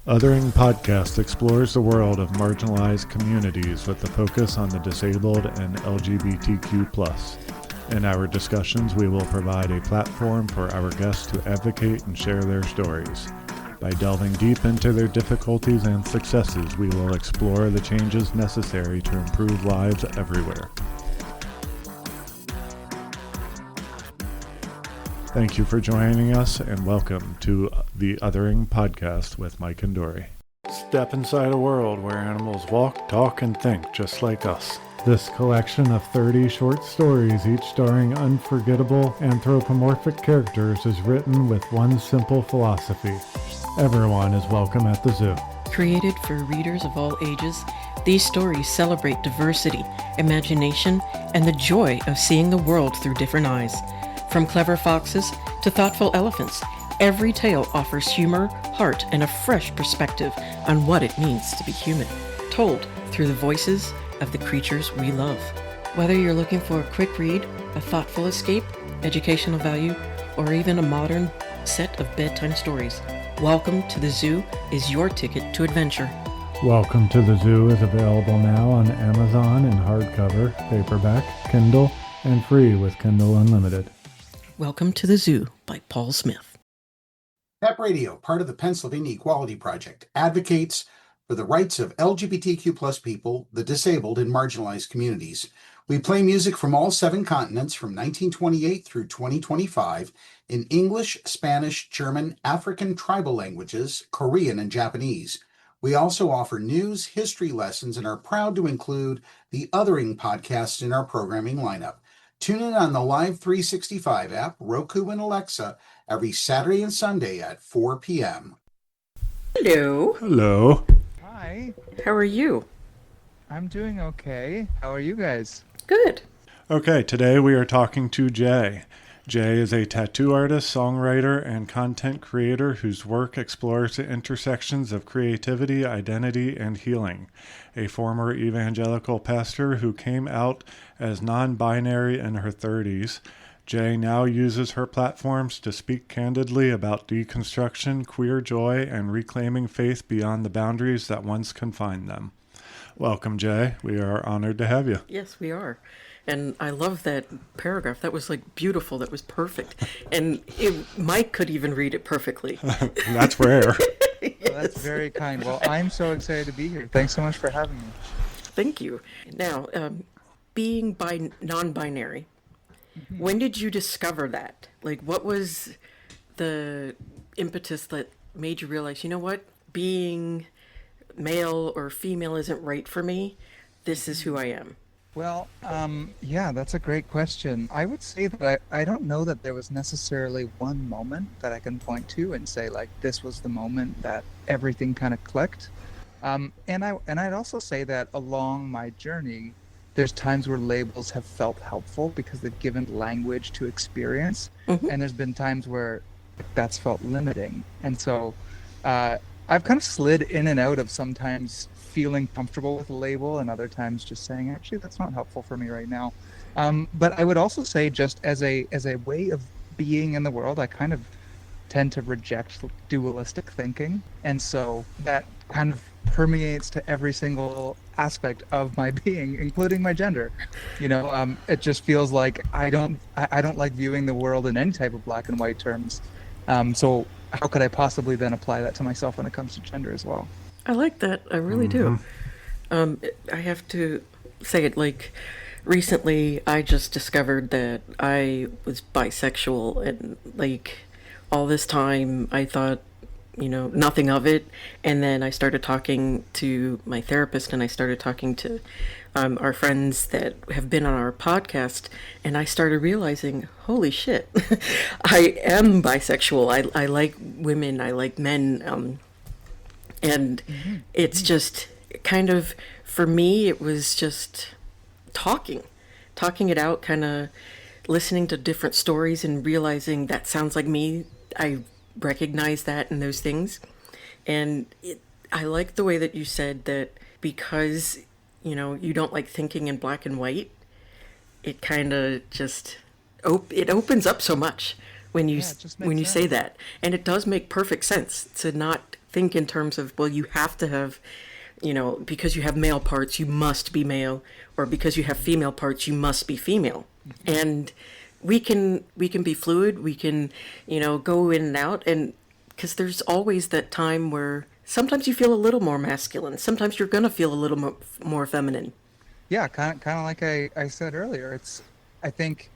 Othering Podcast explores the world of marginalized communities with a focus on the disabled and LGBTQ+. In our discussions, we will provide a platform for our guests to advocate and share their stories. By delving deep into their difficulties and successes, we will explore the changes necessary to improve lives everywhere. Thank you for joining us, and welcome to the Othering Podcast with Mike and Dory. Step inside a world where animals walk, talk, and think just like us. This collection of 30 short stories, each starring unforgettable anthropomorphic characters, is written with one simple philosophy. Everyone is welcome at the zoo. Created for readers of all ages, these stories celebrate diversity, imagination, and the joy of seeing the world through different eyes. From clever foxes to thoughtful elephants, every tale offers humor, heart, and a fresh perspective on what it means to be human, told through the voices of the creatures we love. Whether you're looking for a quick read, a thoughtful escape, educational value, or even a modern set of bedtime stories, Welcome to the Zoo is your ticket to adventure. Welcome to the Zoo is available now on Amazon in hardcover, paperback, Kindle, and free with Kindle Unlimited. Welcome to the Zoo by Paul Smith. PEP Radio, part of the Pennsylvania Equality Project, advocates for the rights of LGBTQ+ people, the disabled, and marginalized communities. We play music from all 7 continents from 1928 through 2025 in English, Spanish, German, African tribal languages, Korean, and Japanese. We also offer news, history lessons, and are proud to include the Othering podcast in our programming lineup. Tune in on the Live 365 app, Roku, and Alexa every Saturday and Sunday at 4 p.m. Hello. Hello. Hi, How are you? I'm doing okay. How are you guys? Good. Okay, today we are talking to Jay. Jay is a tattoo artist, songwriter, and content creator whose work explores the intersections of creativity, identity, and healing. A former evangelical pastor who came out as non-binary in her 30s, Jay now uses her platforms to speak candidly about deconstruction, queer joy, and reclaiming faith beyond the boundaries that once confined them. Welcome, Jay. We are honored to have you. Yes, we are. And I love that paragraph. That was beautiful. That was perfect. And Mike could even read it perfectly. That's rare. Yes. Well, that's very kind. Well, I'm so excited to be here. Thanks so much for having me. Thank you. Now, being non-binary, when did you discover that? What was the impetus that made you realize, you know what, being male or female isn't right for me? This is who I am. Well, yeah, that's a great question. I would say that I don't know that there was necessarily one moment that I can point to and say, this was the moment that everything kind of clicked. And I'd also say that along my journey, there's times where labels have felt helpful because they've given language to experience. Mm-hmm. And there's been times where that's felt limiting. And so I've kind of slid in and out of sometimes feeling comfortable with a label and other times just saying, actually, that's not helpful for me right now. But I would also say, just as a way of being in the world, I kind of tend to reject dualistic thinking. And so that kind of permeates to every single aspect of my being, including my gender. It just feels like I don't like viewing the world in any type of black and white terms. So how could I possibly then apply that to myself when it comes to gender as well? I like that. I really do. I have to say it, recently I just discovered that I was bisexual, and all this time I thought, nothing of it. And then I started talking to my therapist, and I started talking to our friends that have been on our podcast, and I started realizing, holy shit, I am bisexual. I like women, I like men, and it's just kind of, for me, it was just talking it out, kind of listening to different stories and realizing that sounds like me. I recognize that in those things. And I like the way that you said that because, you don't like thinking in black and white, it kind of just, it opens up so much when you say that. And it does make perfect sense to not think in terms of, well, you have to have, because you have male parts, you must be male, or because you have female parts, you must be female. And we can be fluid. We can, go in and out, and because there's always that time where sometimes you feel a little more masculine, sometimes you're gonna feel a little more feminine. Yeah, kind of like I said earlier. I think,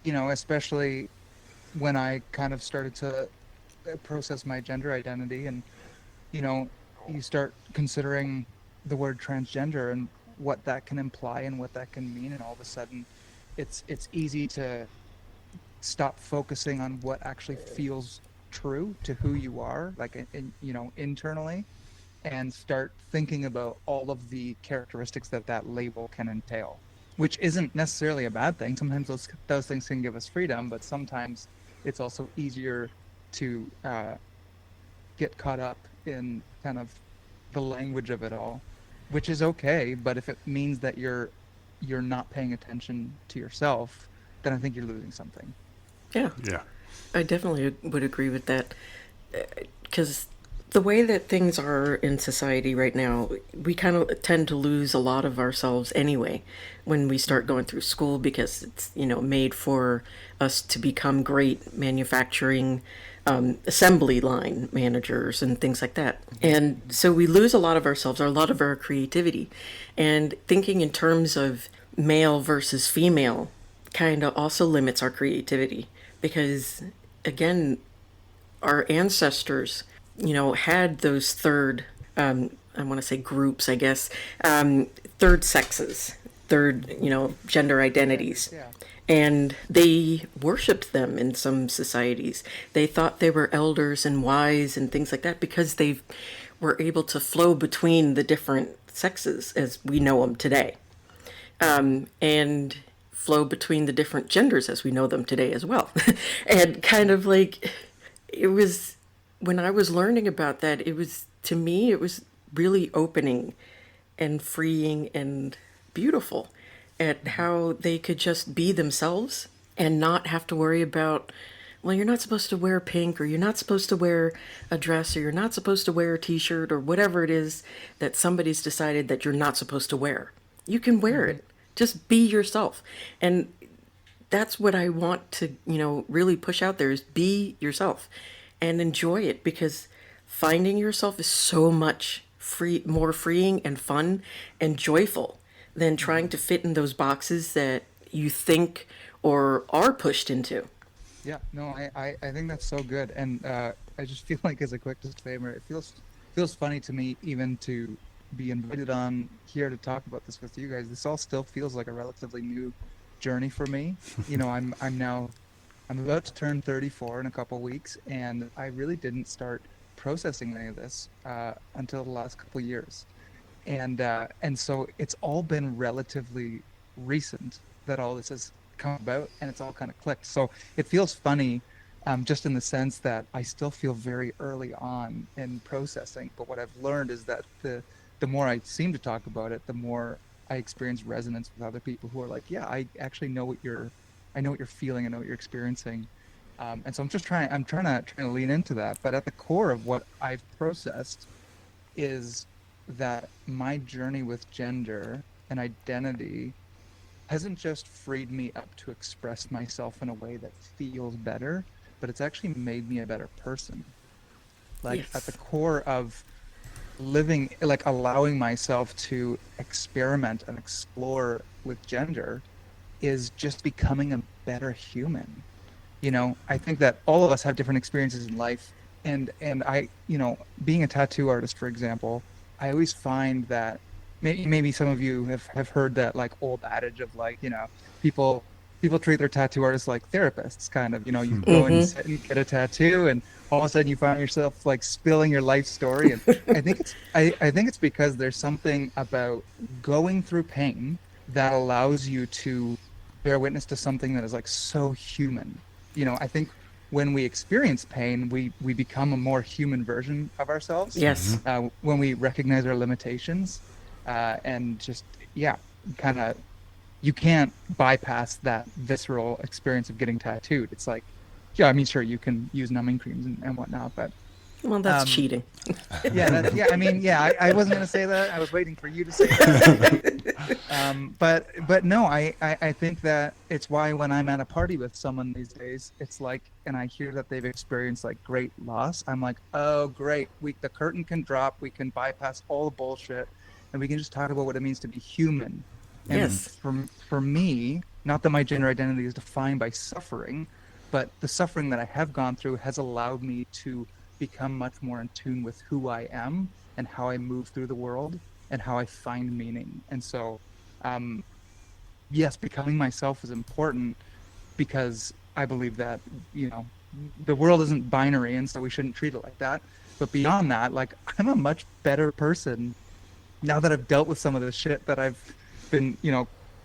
especially when I kind of started to process my gender identity, and you know, you start considering the word transgender and what that can imply and what that can mean, and all of a sudden, it's easy to stop focusing on what actually feels true to who you are, like internally, and start thinking about all of the characteristics that that label can entail, which isn't necessarily a bad thing. Sometimes those things can give us freedom, but sometimes it's also easier to get caught up in kind of the language of it all, which is okay. But if it means that you're not paying attention to yourself, then I think you're losing something. Yeah, Yeah. I definitely would agree with that. Because the way that things are in society right now, we kind of tend to lose a lot of ourselves anyway when we start going through school, because it's, made for us to become great manufacturing assembly line managers and things like that. And so we lose a lot of ourselves, or a lot of our creativity. And thinking in terms of male versus female kind of also limits our creativity, because, again, our ancestors, had those third, I want to say groups, I guess, third sexes, third, gender identities. Yeah. And they worshipped them in some societies. They thought they were elders and wise and things like that, because they were able to flow between the different sexes as we know them today. And flow between the different genders as we know them today as well. And kind of like, it was, when I was learning about that, it was, to me, it was really opening and freeing and beautiful at how they could just be themselves and not have to worry about, well, you're not supposed to wear pink, or you're not supposed to wear a dress, or you're not supposed to wear a t-shirt, or whatever it is that somebody's decided that you're not supposed to wear. You can wear it. Just be yourself. And that's what I want to, really push out there, is be yourself and enjoy it, because finding yourself is so much more freeing and fun and joyful than trying to fit in those boxes that you think or are pushed into. Yeah, no, I think that's so good. And I just feel like, as a quick disclaimer, it feels funny to me even to be invited on here to talk about this with you guys. This all still feels like a relatively new journey for me. I'm about to turn 34 in a couple weeks, and I really didn't start processing any of this until the last couple years. And so it's all been relatively recent that all this has come about, and it's all kind of clicked. So it feels funny, just in the sense that I still feel very early on in processing. But what I've learned is that the more I seem to talk about it, the more I experience resonance with other people who are like, yeah, I actually know I know what you're feeling, I know what you're experiencing. And so I'm trying to lean into that. But at the core of what I've processed is that my journey with gender and identity hasn't just freed me up to express myself in a way that feels better, but it's actually made me a better person. Like, Yes. at the core of living, like allowing myself to experiment and explore with gender, is just becoming a better human. I think that all of us have different experiences in life, and I, being a tattoo artist, for example, I always find that maybe some of you have heard that, like, old adage of, like, people people treat their tattoo artists like therapists, kind of. You go and sit and get a tattoo, and all of a sudden you find yourself like spilling your life story. And I think it's because there's something about going through pain that allows you to bear witness to something that is like so human. I think when we experience pain, we become a more human version of ourselves. Yes. When we recognize our limitations, and just, yeah, kind of, you can't bypass that visceral experience of getting tattooed. It's like, yeah, I mean, sure, you can use numbing creams and whatnot, but Well, that's Um, cheating. yeah, I mean, yeah, I wasn't gonna say that. I was waiting for you to say that. But no, I think that it's why when I'm at a party with someone these days, it's like, and I hear that they've experienced like great loss, I'm like, oh great, the curtain can drop, we can bypass all the bullshit, and we can just talk about what it means to be human. And Yes. for me, not that my gender identity is defined by suffering, but the suffering that I have gone through has allowed me to become much more in tune with who I am and how I move through the world and how I find meaning. And so, um, yes, becoming myself is important because I believe that, you know, the world isn't binary, and so we shouldn't treat it like that. But beyond that, like, I'm a much better person now that I've dealt with some of the shit that I've been,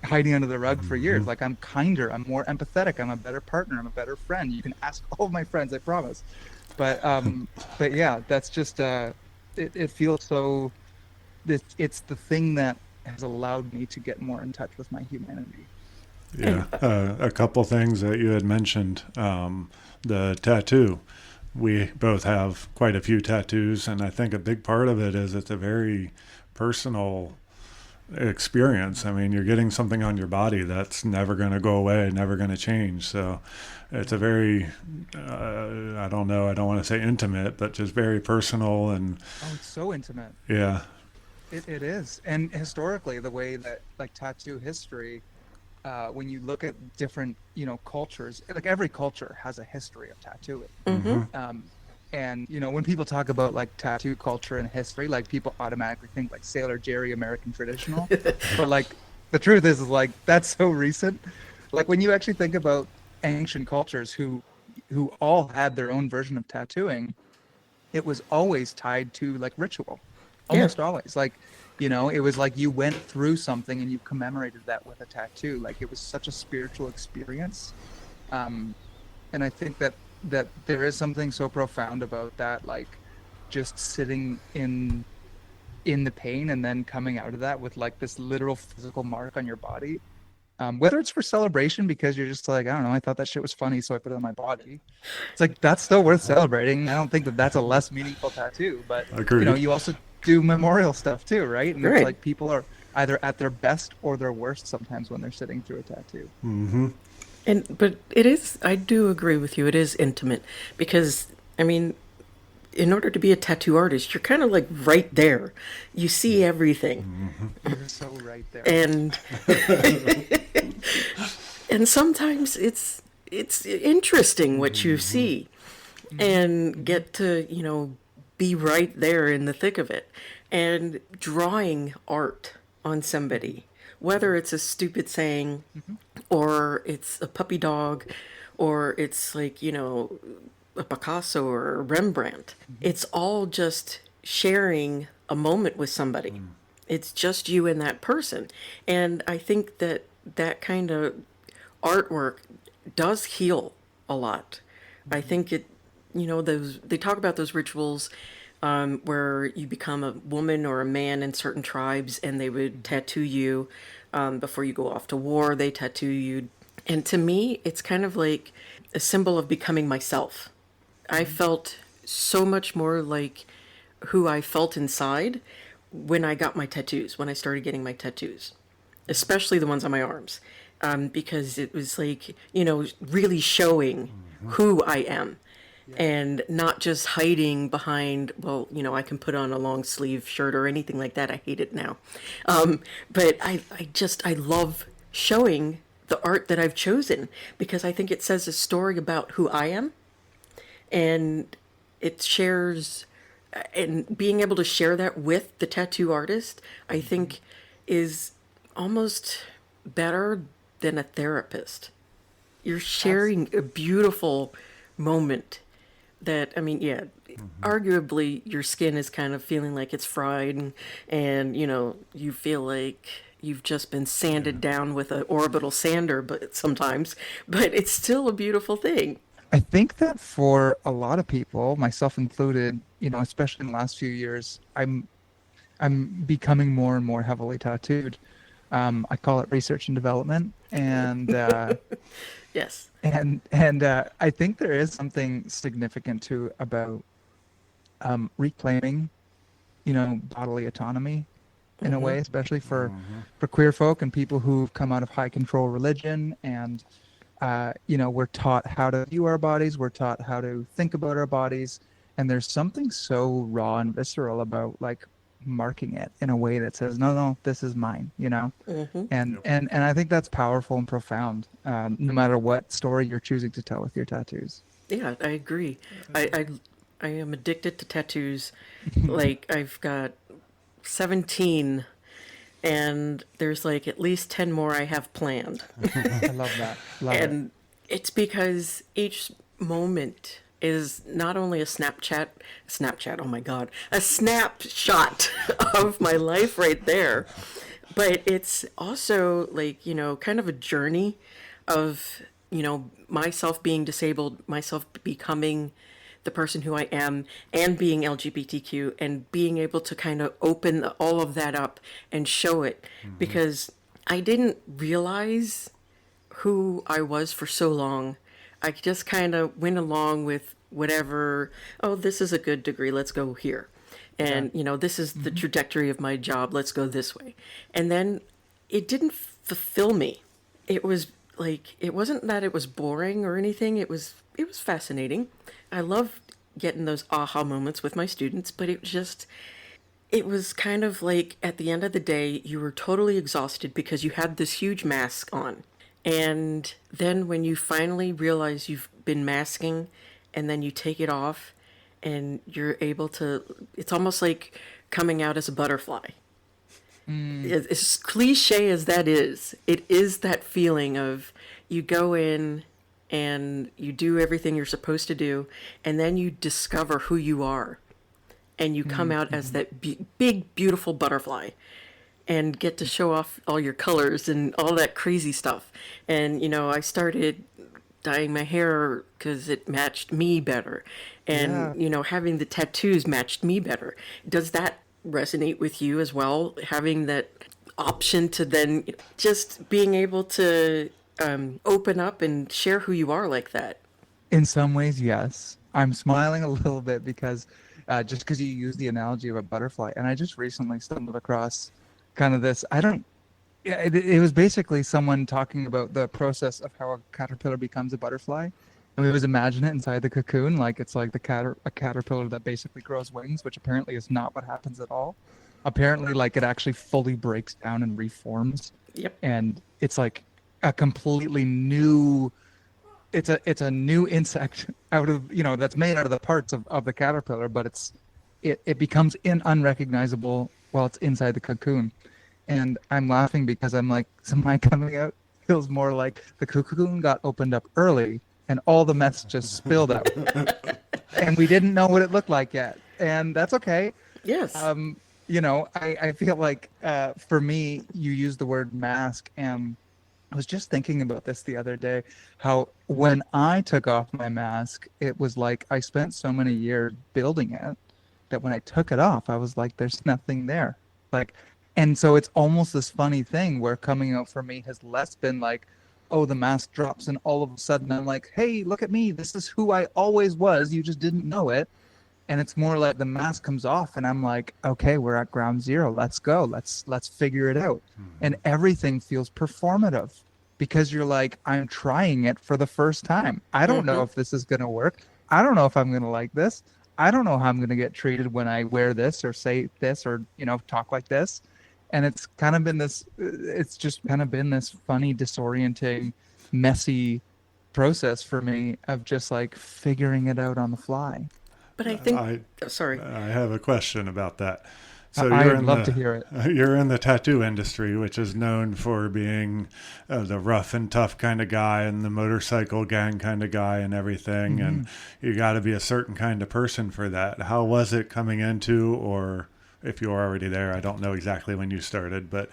hiding under the rug for years. Like, I'm kinder, I'm more empathetic, I'm a better partner, I'm a better friend. You can ask all of my friends, I promise. But yeah, that's just it feels so. It's the thing that has allowed me to get more in touch with my humanity. Yeah, And a couple things that you had mentioned. The tattoo. We both have quite a few tattoos, and I think a big part of it is it's a very personal experience. I mean, you're getting something on your body that's never going to go away, never going to change. So it's a very, I don't know, I don't want to say intimate, but just very personal. And Oh, it's so intimate. yeah, It is. And historically, the way that like tattoo history, when you look at different, cultures, like every culture has a history of tattooing. mm-hmm. Um, and when people talk about like tattoo culture and history, like people automatically think like Sailor Jerry, American traditional. But like the truth is like that's so recent. Like when you actually think about ancient cultures who all had their own version of tattooing, it was always tied to like ritual, Yeah. almost always. Like, it was like you went through something and you commemorated that with a tattoo. Like it was such a spiritual experience. Um, and I think that there is something so profound about that, like just sitting in the pain and then coming out of that with like this literal physical mark on your body. Whether it's for celebration because you're just like, I don't know, I thought that shit was funny, so I put it on my body. It's like that's still worth celebrating. I don't think that that's a less meaningful tattoo, but agreed. you also do memorial stuff too, right? And it's Right. like people are either at their best or their worst sometimes when they're sitting through a tattoo. Mm-hmm. But it is. I do agree with you. It is intimate because I mean, in order to be a tattoo artist, you're kind of like right there. You see everything, You're so right there. and and sometimes it's interesting what you see and get to be right there in the thick of it, and drawing art on somebody, whether it's a stupid saying or it's a puppy dog or it's like a Picasso or a Rembrandt. It's all just sharing a moment with somebody. It's just you and that person. And I think that that kind of artwork does heal a lot. I think those they talk about those rituals where you become a woman or a man in certain tribes, and they would tattoo you before you go off to war. They tattoo you, and to me, it's kind of like a symbol of becoming myself. I felt so much more like who I felt inside when I got my tattoos, when I started getting my tattoos, especially the ones on my arms, because it was like, really showing who I am and not just hiding behind, well, I can put on a long sleeve shirt or anything like that. I hate it now. But I love showing the art that I've chosen because I think it says a story about who I am, and it shares, and being able to share that with the tattoo artist, I think is almost better than a therapist. You're Abs- sharing a beautiful moment that, I mean, yeah, arguably your skin is kind of feeling like it's fried, and you feel like you've just been sanded down with an orbital sander, but but it's still a beautiful thing. I think that for a lot of people, myself included, especially in the last few years, I'm becoming more and more heavily tattooed. I call it research and development, and Yes. and I think there is something significant too about reclaiming, bodily autonomy in a Mm-hmm. way, especially for queer folk and people who've come out of high control religion. And we're taught how to view our bodies, we're taught how to think about our bodies, and there's something so raw and visceral about like marking it in a way that says, no, no, this is mine, Mm-hmm. and Yep. and I think that's powerful and profound, no matter what story you're choosing to tell with your tattoos. Yeah, I agree. I am addicted to tattoos. Like I've got 17, and there's like at least 10 more I have planned. I love that. Love it. And it's because each moment is not only a Snapchat, oh my God, a snapshot of my life right there, but it's also like, kind of a journey of, myself being disabled, myself becoming the person who I am, and being LGBTQ, and being able to kind of open all of that up and show it, because I didn't realize who I was for so long. I just kind of went along with whatever. Oh, this is a good degree. Let's go here. And, this is the trajectory of my job. Let's go this way. And then it didn't fulfill me. It was like, it wasn't that it was boring or anything. It was fascinating. I loved getting those aha moments with my students, but it was kind of like at the end of the day, you were totally exhausted because you had this huge mask on. And then when you finally realize you've been masking and then you take it off and you're able to, it's almost like coming out as a butterfly. As cliche as that is, it is that feeling of you go in and you do everything you're supposed to do, and then you discover who you are. And you come out as that big, beautiful butterfly and get to show off all your colors and all that crazy stuff. And, I started dyeing my hair because it matched me better. Yeah. And, having the tattoos matched me better. Does that resonate with you as well? Having that option to then just being able to open up and share who you are like that. In some ways, yes. I'm smiling a little bit because just because you use the analogy of a butterfly, and I just recently stumbled across kind of this. I don't. Yeah, it was basically someone talking about the process of how a caterpillar becomes a butterfly, and we always imagine it inside the cocoon, like it's like a caterpillar that basically grows wings, which apparently is not what happens at all. Apparently, like it actually fully breaks down and reforms, Yep. and it's like a completely new, it's a new insect out of, that's made out of the parts of the caterpillar, but it becomes unrecognizable while it's inside the cocoon. And I'm laughing because I'm like, so my coming out feels more like the cocoon got opened up early and all the mess just spilled out and we didn't know what it looked like yet, and that's okay. Yes. I feel like for me, you use the word mask, and I was just thinking about this the other day, how when I took off my mask, it was like I spent so many years building it that when I took it off, I was like, there's nothing there. Like, and so it's almost this funny thing where coming out for me has less been like, oh, the mask drops and all of a sudden I'm like, hey, look at me. This is who I always was. You just didn't know it. And it's more like the mask comes off and I'm like, okay, we're at ground zero. Let's go. Let's figure it out. And everything feels performative because you're like, I'm trying it for the first time. I don't know if this is going to work. I don't know if I'm going to like this. I don't know how I'm going to get treated when I wear this or say this or, talk like this. And it's just kind of been this funny, disorienting, messy process for me of just like figuring it out on the fly. But I think, sorry. I have a question about that. So I'd love to hear it. You're in the tattoo industry, which is known for being the rough and tough kind of guy and the motorcycle gang kind of guy and everything. And you got to be a certain kind of person for that. How was it coming into, or if you were already there, I don't know exactly when you started, but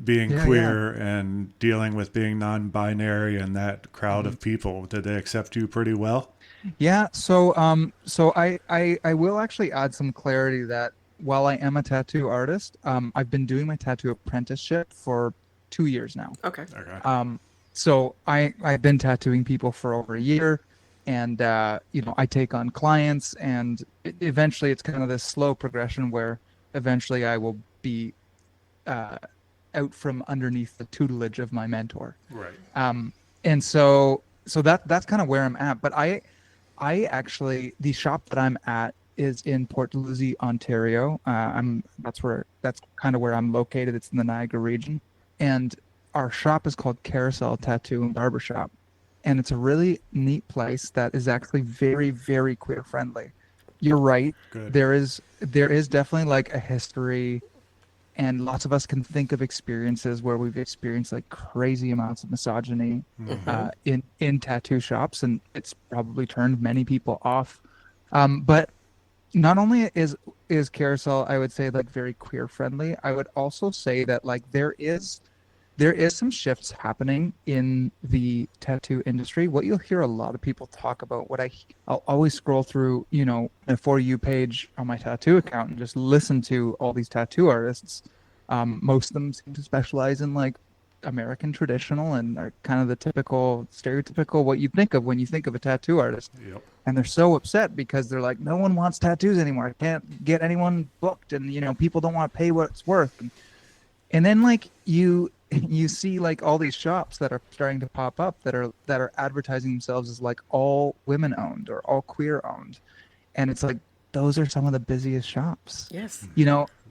being queer and dealing with being non-binary and that crowd of people, did they accept you pretty well? Yeah, so I will actually add some clarity that while I am a tattoo artist, I've been doing my tattoo apprenticeship for 2 years now. Okay. Okay. So I've been tattooing people for over a year. and I take on clients, and eventually it's kind of this slow progression where eventually I will be out from underneath the tutelage of my mentor. Right. And so that's kind of where I'm at. But I actually, the shop that I'm at is in Port Dalhousie, Ontario. That's kind of where I'm located. It's in the Niagara region, and our shop is called Carousel Tattoo and Barbershop, and it's a really neat place that is actually very, very queer friendly. You're right. Good. There is definitely like a history, and lots of us can think of experiences where we've experienced like crazy amounts of misogyny in tattoo shops, and it's probably turned many people off. But not only is Carousel, I would say, like very queer friendly, I would also say that like there is some shifts happening in the tattoo industry. What you'll hear a lot of people talk about, I'll always scroll through, a For You page on my tattoo account and just listen to all these tattoo artists. Most of them seem to specialize in like American traditional and are kind of the typical, stereotypical what you think of when you think of a tattoo artist. Yep. And they're so upset because they're like, no one wants tattoos anymore. I can't get anyone booked, and people don't want to pay what it's worth. And then like you see like all these shops that are starting to pop up that are advertising themselves as like all women owned or all queer owned, and it's like those are some of the busiest shops. Yes.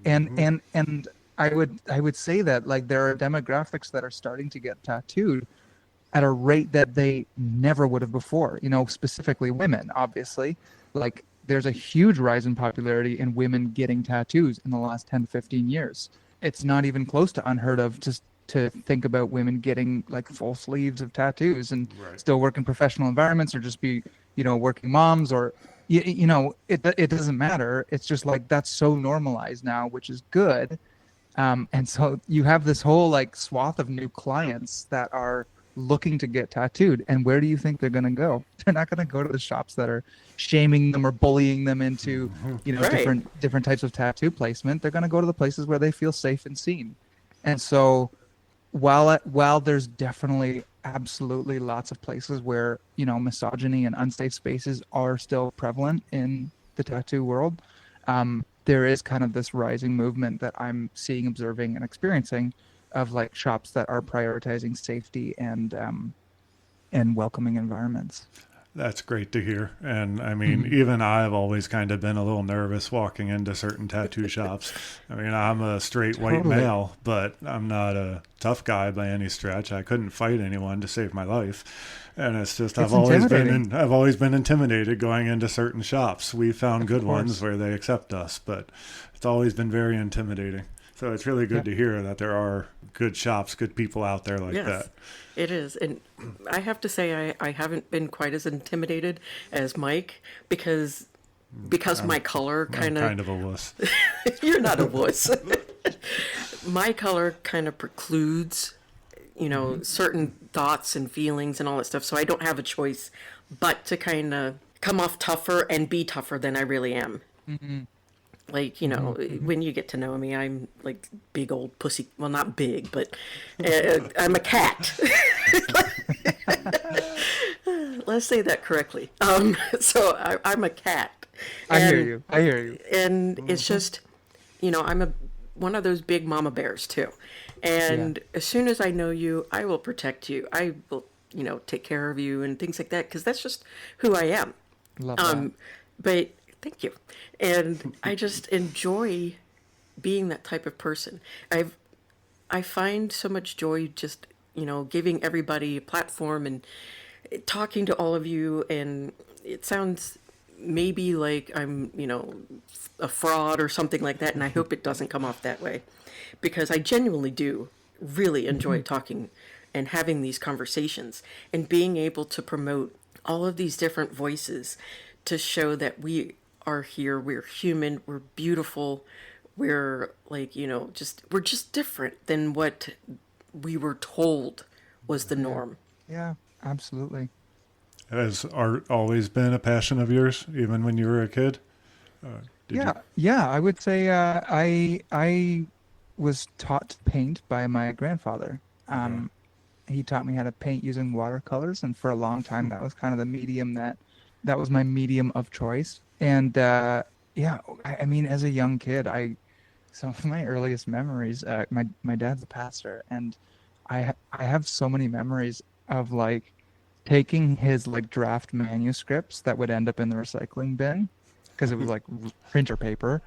And I would say that like there are demographics that are starting to get tattooed at a rate that they never would have before. Specifically women, obviously. Like there's a huge rise in popularity in women getting tattoos in the last 10 to 15 years. It's not even close to unheard of just to think about women getting like full sleeves of tattoos and still work in professional environments or just be, working moms or, it doesn't matter. It's just like that's so normalized now, which is good. And so you have this whole like swath of new clients that are looking to get tattooed. And where do you think they're going to go? They're not going to go to the shops that are shaming them or bullying them into, different types of tattoo placement. They're going to go to the places where they feel safe and seen. And so while there's definitely absolutely lots of places where, misogyny and unsafe spaces are still prevalent in the tattoo world, there is kind of this rising movement that I'm seeing, observing, and experiencing of like shops that are prioritizing safety and welcoming environments. That's great to hear. And I mean, even I've always kind of been a little nervous walking into certain tattoo shops. I mean, I'm a straight white male, but I'm not a tough guy by any stretch. I couldn't fight anyone to save my life. And it's just, I've always been intimidated going into certain shops. We found good ones where they accept us, but it's always been very intimidating. So it's really good to hear that there are good shops, good people out there like that. It is. And I have to say I haven't been quite as intimidated as Mike because my color kind of a wuss. You're not a wuss. My color kind of precludes, certain thoughts and feelings and all that stuff. So I don't have a choice but to kind of come off tougher and be tougher than I really am. Mm-hmm. Like, when you get to know me, I'm like big old pussy. Well, not big, but I'm a cat. Let's say that correctly. So I'm a cat. I hear you. And it's just, I'm one of those big mama bears too. And as soon as I know you, I will protect you. I will, take care of you and things like that, because that's just who I am. Love that. But thank you. And I just enjoy being that type of person. I find so much joy just, giving everybody a platform and talking to all of you. And it sounds maybe like I'm, a fraud or something like that. And I hope it doesn't come off that way, because I genuinely do really enjoy talking and having these conversations and being able to promote all of these different voices to show that we are here, we're human, we're beautiful, we're like, we're just different than what we were told was the norm. Yeah, absolutely. Has art always been a passion of yours, even when you were a kid? Yeah, I would say I was taught to paint by my grandfather. he taught me how to paint using watercolors, and for a long time that was kind of the medium that was my medium of choice. And yeah, I mean, as a young kid, I some of my earliest memories. My dad's a pastor, and I have so many memories of like taking his like draft manuscripts that would end up in the recycling bin because it was like printer paper,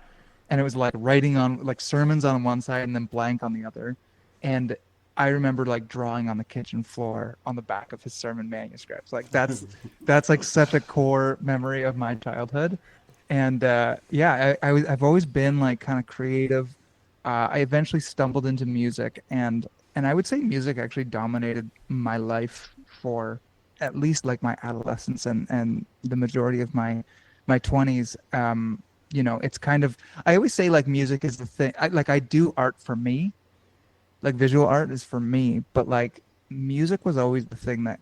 and it was like writing on like sermons on one side and then blank on the other. And I remember like drawing on the kitchen floor on the back of his sermon manuscripts. Like that's like such a core memory of my childhood. And yeah, I've always been like kind of creative. I eventually stumbled into music, and I would say music actually dominated my life for at least like my adolescence and the majority of my 20s. You know, it's kind of, I always say like music is the thing. I do art for me, like visual art is for me, but like music was always the thing that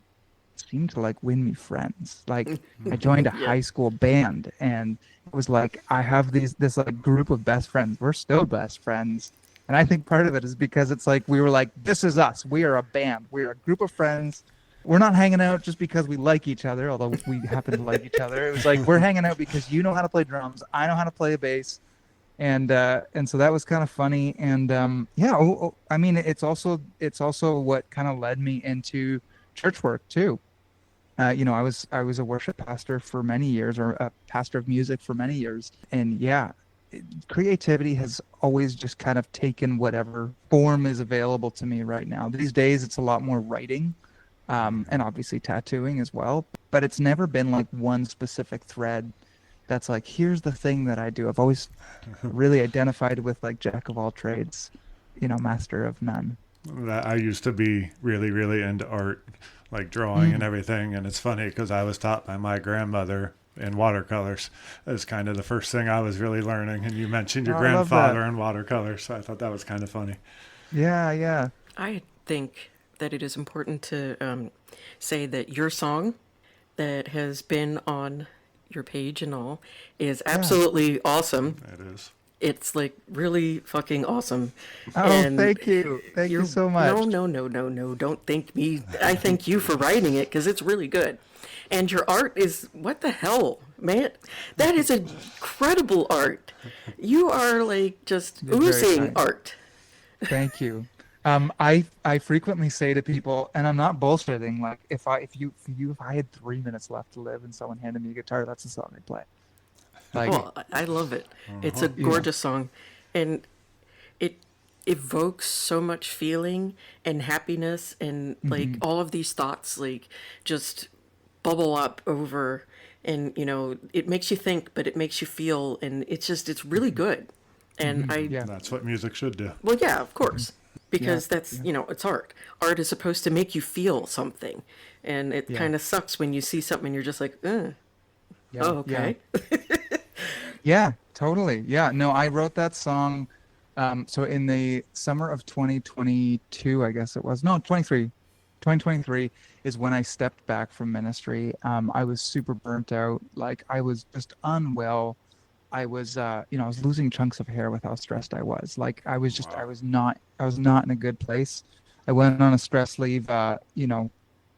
seemed to like win me friends. Like I joined a Yeah. high school band, and it was like I have this like group of best friends. We're still best friends. And I think part of it is because it's like we were like, this is us. We are a band. We're a group of friends. We're not hanging out just because we like each other, although we happen to like each other. It was like we're hanging out because you know how to play drums, I know how to play a bass, and so that was kind of funny. And yeah, I mean, it's also what kind of led me into church work too. You know, I was a worship pastor for many years, or a pastor of music for many years, and yeah, creativity has always just kind of taken whatever form is available to me right now. These days, it's a lot more writing, and obviously tattooing as well. But it's never been like one specific thread that's like, here's the thing that I do. I've always really identified with like jack of all trades, you know, master of none. That I used to be really, really into art, like drawing and Mm. everything. And it's funny because I was taught by my grandmother in watercolors as kind of the first thing I was really learning. And you mentioned your Oh, I love that. grandfather in watercolors, so I thought that was kind of funny. Yeah, yeah, I think that it is important to say that your song that has been on your page and all is yeah. absolutely awesome. It is. It's like really fucking awesome. Oh, And thank you. Thank you you're, so no, much. no, no, no, no. Don't thank me. I thank you for writing it because it's really good. And your art is, what the hell, man? That is incredible art. You are like just You're very oozing kind. art. Thank you. I frequently say to people, and I'm not bullshitting, like if I had 3 minutes left to live and someone handed me a guitar, that's the song I'd play. Like, Well, I love it. It's a you know, gorgeous song. And it evokes so much feeling and happiness and like mhm. all of these thoughts like just bubble up over, and it makes you think but it makes you feel, and it's really good. And Mhm. I Yeah. That's what music should do. well, yeah, of Mhm. course, Yeah. because that's, Yeah. it's art is supposed to make you feel something, and it Yeah. kind of sucks when you see something and you're just like, Yeah. oh, Yeah. okay. Yeah, totally. Yeah. No, I wrote that song so in the summer of 2022, I guess it was. No, 23. 2023 is when I stepped back from ministry. I was super burnt out. Like I was just unwell. I was you know, I was losing chunks of hair with how stressed I was. Like Wow. I was not in a good place. I went on a stress leave, you know,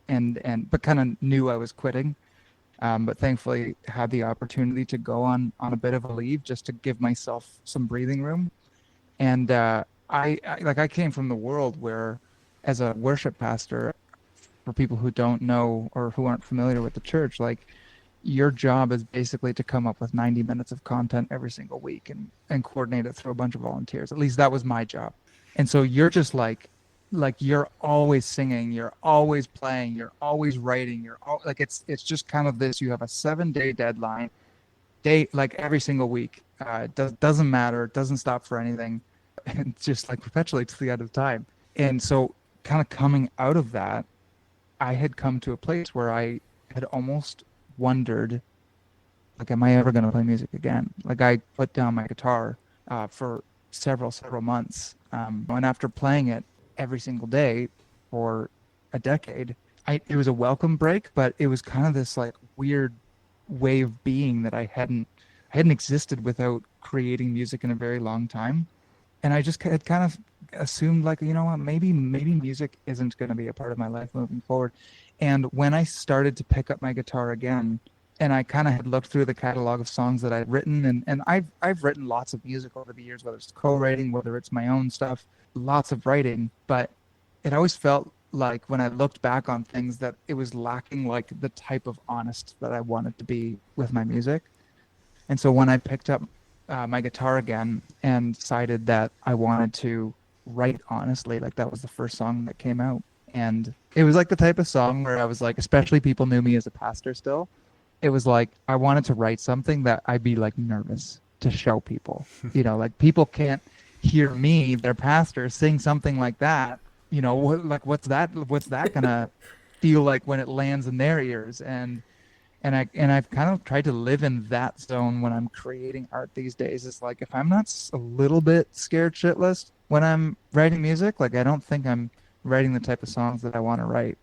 and but kind of knew I was quitting. But thankfully had the opportunity to go on a bit of a leave just to give myself some breathing room. And I came from the world where, as a worship pastor, for people who don't know or who aren't familiar with the church, like your job is basically to come up with 90 minutes of content every single week and coordinate it through a bunch of volunteers. At least that was my job. And so you're just like you're always singing, you're always playing, you're always writing, like it's just kind of this. You have a 7 day deadline, day like every single week. Doesn't matter. It doesn't stop for anything. And just like perpetuates to the end of time. And so kind of coming out of that, I had come to a place where I had almost wondered, like, am I ever going to play music again? Like, I put down my guitar for several months. And after playing it every single day for a decade, it was a welcome break, but it was kind of this like weird way of being that I hadn't existed without creating music in a very long time. and I just had kind of assumed like, you know what, maybe music isn't going to be a part of my life moving forward. And when I started to pick up my guitar again, and I kind of had looked through the catalog of songs that I'd written, and I've written lots of music over the years, whether it's co-writing, whether it's my own stuff, lots of writing, but it always felt like when I looked back on things that it was lacking like the type of honest that I wanted to be with my music. And so when I picked up my guitar again and decided that I wanted to write honestly, like that was the first song that came out. And it was like the type of song where I was like, especially people knew me as a pastor still. It was like I wanted to write something that I'd be like nervous to show people. You know, like people can't hear me, their pastor, sing something like that. You know, what's that gonna feel like when it lands in their ears? And I've kind of tried to live in that zone when I'm creating art these days. It's like if I'm not a little bit scared shitless when I'm writing music, like I don't think I'm writing the type of songs that I want to write.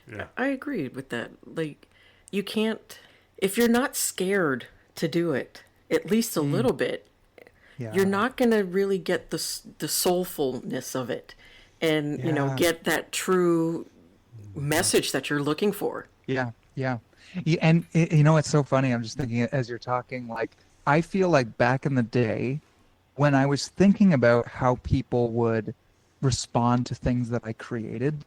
Yeah. I agree with that. Like, you can't, if you're not scared to do it, at least a little bit, Yeah. you're not going to really get the soulfulness of it and, Yeah. get that true message that you're looking for. Yeah, yeah. And it's so funny. I'm just thinking as you're talking, like I feel like back in the day when I was thinking about how people would respond to things that I created,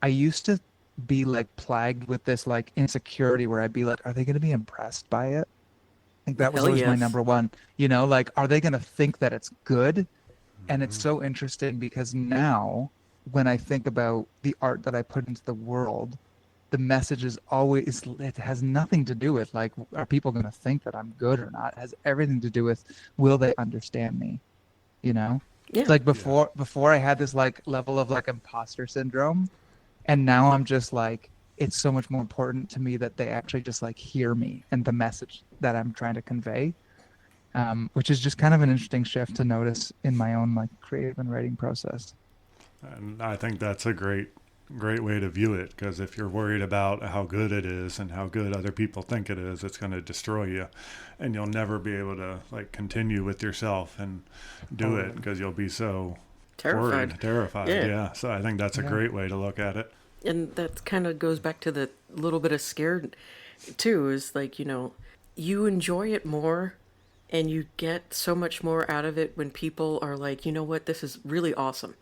I used to be like plagued with this like insecurity where I'd be like, are they going to be impressed by it? I think that was Hell always my yes. number one, like, are they going to think that it's good? And it's so interesting because now when I think about the art that I put into the world, the message is always, it has nothing to do with like, are people going to think that I'm good or not? It has everything to do with, will they understand me? Yeah. It's like before I had this like level of like imposter syndrome, and now I'm just like, it's so much more important to me that they actually just like hear me and the message that I'm trying to convey, which is just kind of an interesting shift to notice in my own like creative and writing process. And I think that's a great way to view it, because if you're worried about how good it is and how good other people think it is, it's going to destroy you, and you'll never be able to like continue with yourself and do it because you'll be so Terrified. terrified. Yeah. Yeah. So I think that's a Yeah. great way to look at it. And that kind of goes back to the little bit of scared too, is like, you enjoy it more and you get so much more out of it when people are like, you know what, this is really awesome.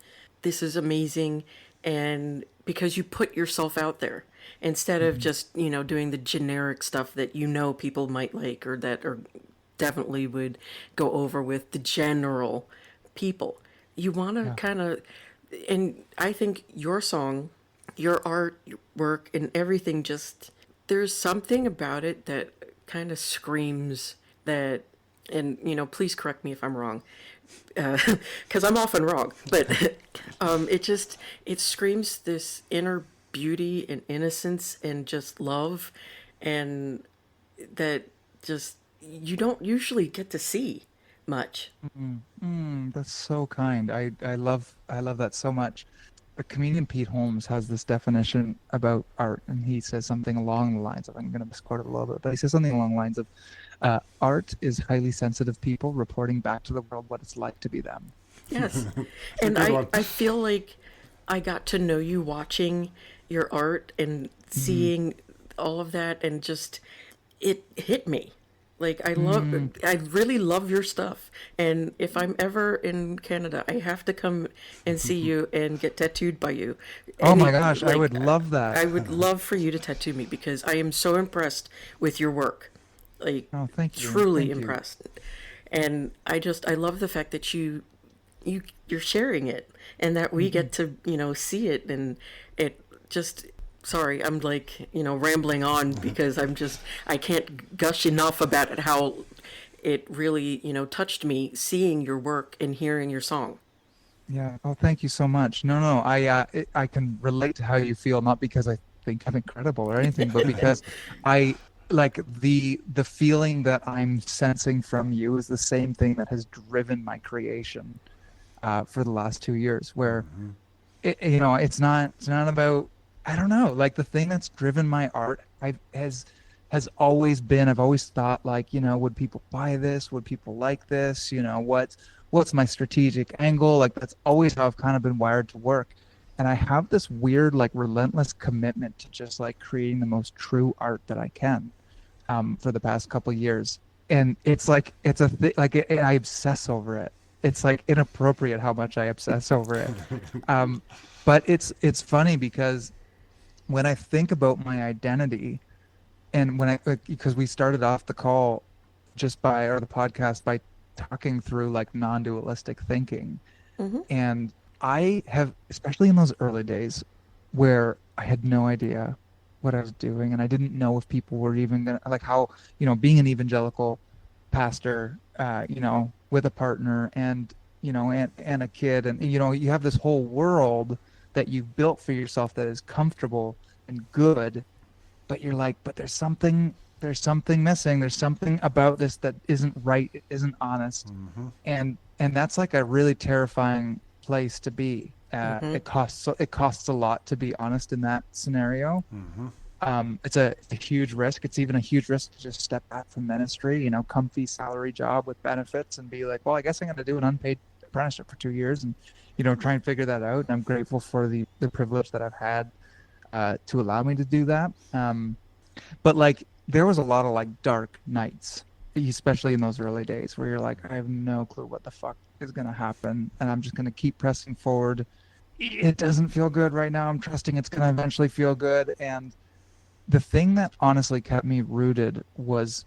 This is amazing. And because you put yourself out there instead of just, doing the generic stuff that people might like, or that are definitely would go over with the general people. You want to Yeah. kind of, and I think your song, your art, your work, and everything, just there's something about it that kind of screams that, and please correct me if I'm wrong, because I'm often wrong, but it screams this inner beauty and innocence and just love, and that just you don't usually get to see much. That's so kind. I love that so much. The comedian Pete Holmes has this definition about art, and he says something along the lines of, I'm going to misquote it a little bit, but he says something along the lines of, art is highly sensitive people reporting back to the world what it's like to be them. Yes. a And good one. I feel like I got to know you watching your art and seeing all of that, and just it hit me. Like I really love your stuff. And if I'm ever in Canada, I have to come and see you and get tattooed by you. Oh my Any- gosh, I would love that. I would love for you to tattoo me because I am so impressed with your work. Like, Oh, thank you. truly Thank you. impressed. And I love the fact that you're sharing it, and that we get to see it, and it just, sorry, I'm like rambling on because I can't gush enough about it, how it really touched me seeing your work and hearing your song. Yeah. Oh, thank you so much. No. I can relate to how you feel, not because I think I'm incredible or anything, but because I like the feeling that I'm sensing from you is the same thing that has driven my creation for the last 2 years. Where it's not about, I don't know, like the thing that's driven my art has always been, I've always thought like, would people buy this? Would people like this? what's my strategic angle? Like that's always how I've kind of been wired to work. And I have this weird, like relentless commitment to just like creating the most true art that I can for the past couple years. And it's like, it's a thing, like I obsess over it. It's like inappropriate how much I obsess over it. But it's funny because when I think about my identity, and when because we started off the call or the podcast by talking through like non-dualistic thinking. Mm-hmm. And I have, especially in those early days where I had no idea what I was doing and I didn't know if people were even gonna, like how, being an evangelical pastor, with a partner and, and a kid, and, you have this whole world that you've built for yourself that is comfortable and good, but you're like, but there's something missing. There's something about this that isn't right. It isn't honest. Mm-hmm. And that's like a really terrifying place to be. It costs a lot to be honest in that scenario. Mm-hmm. It's a huge risk. It's even a huge risk to just step back from ministry, comfy salary job with benefits and be like, well, I guess I'm going to do an unpaid apprenticeship for 2 years and, try and figure that out. And I'm grateful for the privilege that I've had to allow me to do that. But like, there was a lot of like dark nights, especially in those early days where you're like, I have no clue what the fuck is going to happen. And I'm just going to keep pressing forward. It doesn't feel good right now. I'm trusting it's going to eventually feel good. And the thing that honestly kept me rooted was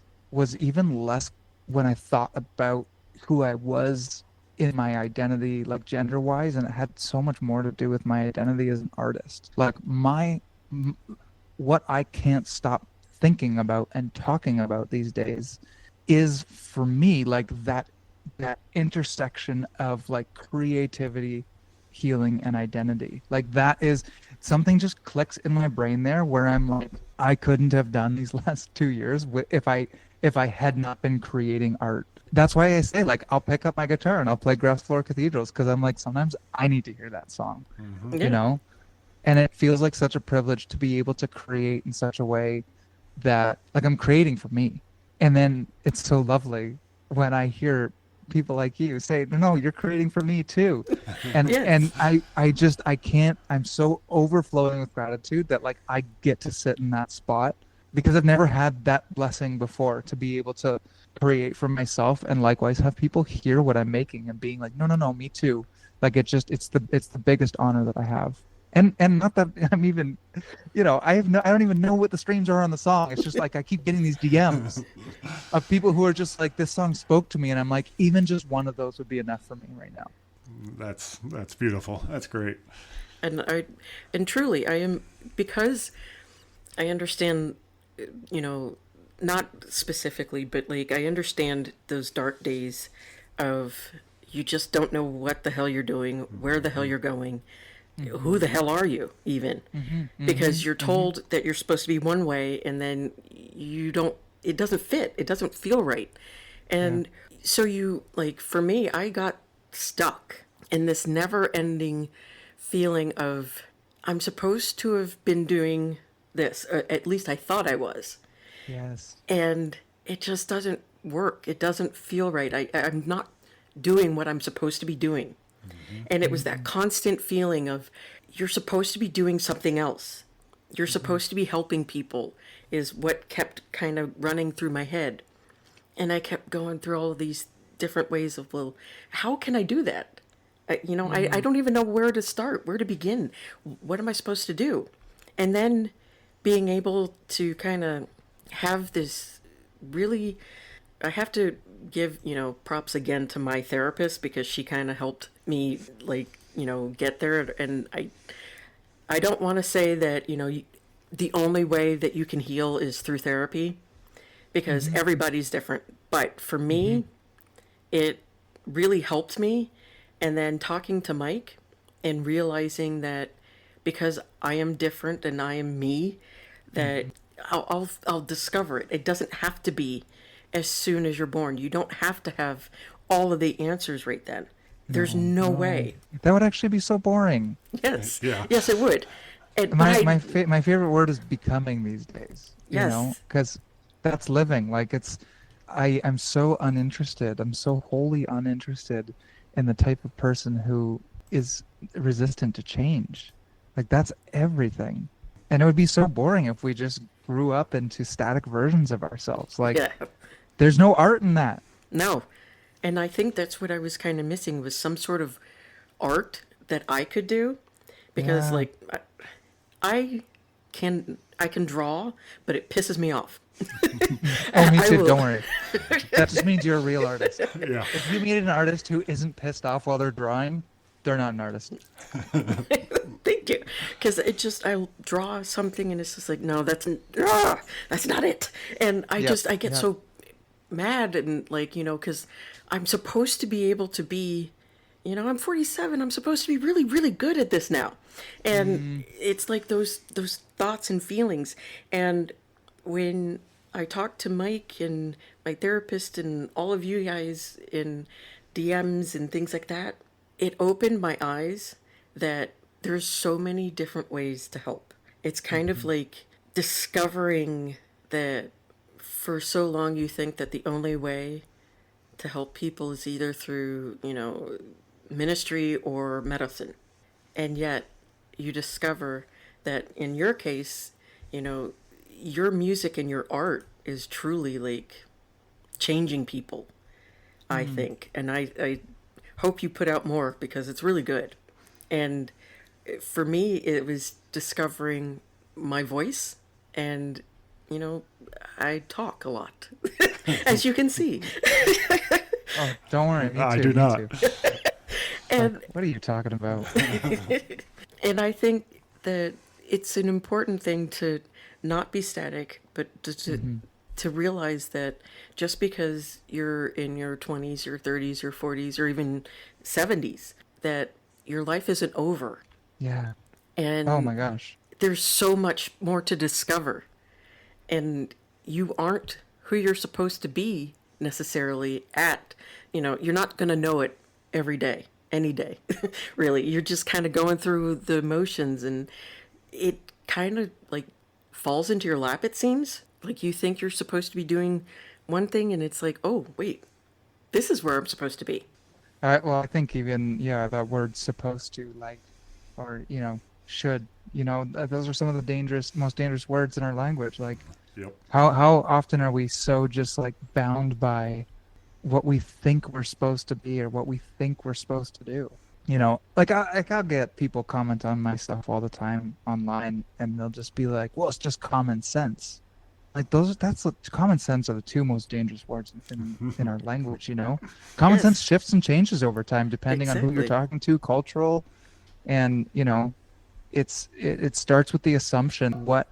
even less when I thought about who I was in my identity, like gender wise. And it had so much more to do with my identity as an artist. Like what I can't stop thinking about and talking about these days is for me like that intersection of like creativity, healing, and identity. Like that is something just clicks in my brain there where I'm like, I couldn't have done these last 2 years if I had not been creating art. That's why I say like I'll pick up my guitar and I'll play Grass Floor Cathedrals, because I'm like, sometimes I need to hear that song. Mm-hmm. Yeah. And it feels like such a privilege to be able to create in such a way that like I'm creating for me. And then it's so lovely when I hear people like you say, no, you're creating for me too. And Yes. and I can't, I'm so overflowing with gratitude that like I get to sit in that spot because I've never had that blessing before, to be able to create for myself and likewise have people hear what I'm making and being like, no, me too. Like it's the biggest honor that I have. And not that I'm even, I don't even know what the streams are on the song. It's just like I keep getting these DMs of people who are just like, this song spoke to me, and I'm like, even just one of those would be enough for me right now. That's beautiful. That's great. And truly I am, because I understand, not specifically, but like I understand those dark days of you just don't know what the hell you're doing, where the hell you're going. Mm-hmm. Who the hell are you even? Mm-hmm. Because you're told that you're supposed to be one way and then it doesn't fit. It doesn't feel right. And so you, like, for me, I got stuck in this never ending feeling of I'm supposed to have been doing this, or at least I thought I was. Yes. And it just doesn't work. It doesn't feel right. I'm not doing what I'm supposed to be doing. And it was that constant feeling of you're supposed to be doing something else. You're supposed to be helping people is what kept kind of running through my head. And I kept going through all of these different ways of, well, how can I do that? I don't even know where to start, where to begin. What am I supposed to do? And then being able to kind of have this really, I have to give, props again to my therapist, because she kind of helped me get there. And I don't want to say that, the only way that you can heal is through therapy, because everybody's different. But for me, it really helped me. And then talking to Mike and realizing that because I am different and I am me, that I'll discover it. It doesn't have to be as soon as you're born. You don't have to have all of the answers right then. There's no way. That would actually be so boring. Yes. Yeah. Yes, it would. And My favorite word is becoming these days. Yes. Because that's living. Like it's I'm so uninterested. I'm so wholly uninterested in the type of person who is resistant to change. Like that's everything. And it would be so boring if we just grew up into static versions of ourselves. Like Yeah. there's no art in that. No. And I think that's what I was kind of missing was some sort of art that I could do because Yeah. like I I can draw, but it pisses me off. Oh, me I too. will. Don't worry. That just means you're a real artist. Yeah. If you meet an artist who isn't pissed off while they're drawing, they're not an artist. Thank you. Because it just, I draw something and it's just like, no, that's not it. And Yep. I get Yep. so mad and like, because I'm supposed to be able to be, I'm 47. I'm supposed to be really, really good at this now. And it's like those thoughts and feelings. And when I talk to Mike and my therapist and all of you guys in DMs and things like that, it opened my eyes that there's so many different ways to help. It's kind of like discovering that for so long you think that the only way to help people is either through, ministry or medicine. And yet you discover that in your case, you know, your music and your art is truly like changing people, I think. And I hope you put out more because it's really good. And for me, it was discovering my voice and, you know, I talk a lot, as you can see. Oh, don't worry. Me I too. do Me not. too. And What are you talking about? and I think that it's an important thing to not be static, but to realize that just because you're in your 20s, your 30s, your 40s, or even 70s, that your life isn't over. Yeah. Oh And my gosh. there's so much more to discover. And you aren't who you're supposed to be necessarily at, you're not going to know it every day, any day, really. You're just kind of going through the motions and it kind of like falls into your lap, it seems. Like you think you're supposed to be doing one thing and it's like, oh, wait, this is where I'm supposed to be. Well, I think even, yeah, that word supposed to, like, or, should, those are some of the most dangerous words in our language. Like, Yep. how often are we so just like bound by what we think we're supposed to be or what we think we're supposed to do? I'll get people comment on my stuff all the time online, and they'll just be like, "Well, it's just common sense." Like common sense are the two most dangerous words in our language. Common sense Yes, shifts and changes over time depending on who you're exactly. talking to, cultural, and it starts with the assumption what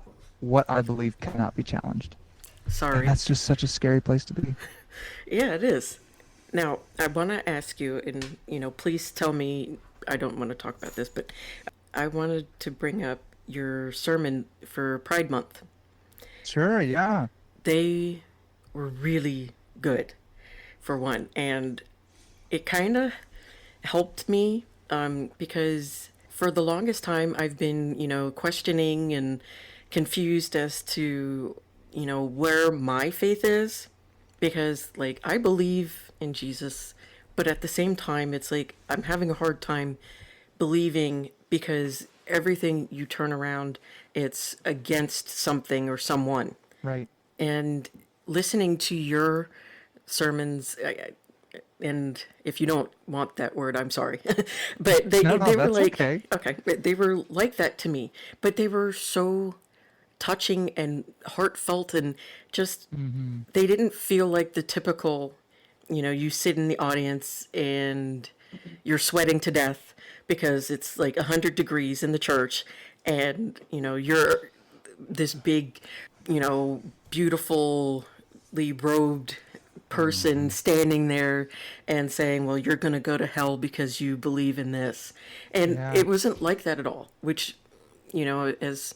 I believe cannot be challenged, and Sorry. that's just such a scary place to be. Yeah, it is. Now, I want to ask you, and, please tell me, I don't want to talk about this, but I wanted to bring up your sermon for Pride Month. Sure, yeah. They were really good, for one. And it kind of helped me because for the longest time I've been, questioning and confused as to, where my faith is. Because, like, I believe in Jesus, but at the same time, it's like I'm having a hard time believing because everything you turn around, it's against something or someone. Right. And listening to your sermons, and if you don't want that word, I'm sorry, but they No, no, they were that's like, okay. okay, but they were like that to me, but they were so touching and heartfelt and just they didn't feel like the typical, you sit in the audience and you're sweating to death because it's like 100 degrees in the church and you're this big, beautifully robed person standing there and saying, well, you're going to go to hell because you believe in this. And Yeah. it wasn't like that at all, which, as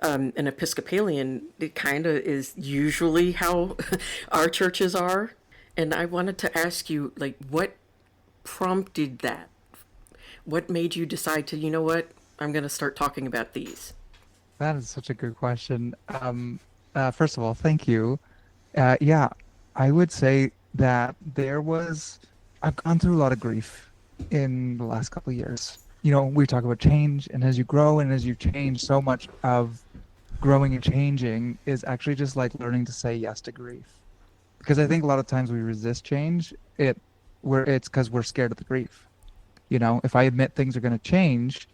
an Episcopalian, it kind of is usually how our churches are. And I wanted to ask you, like, what prompted that? What made you decide to, you know what, I'm going to start talking about these? That is such a good question. First of all, thank you. Yeah, I would say that I've gone through a lot of grief in the last couple of years. You know, we talk about change, and as you grow and as you change, so much of growing and changing is actually just like learning to say yes to grief. Because I think a lot of times we resist change, it's because we're scared of the grief. You know, if I admit things are going to change,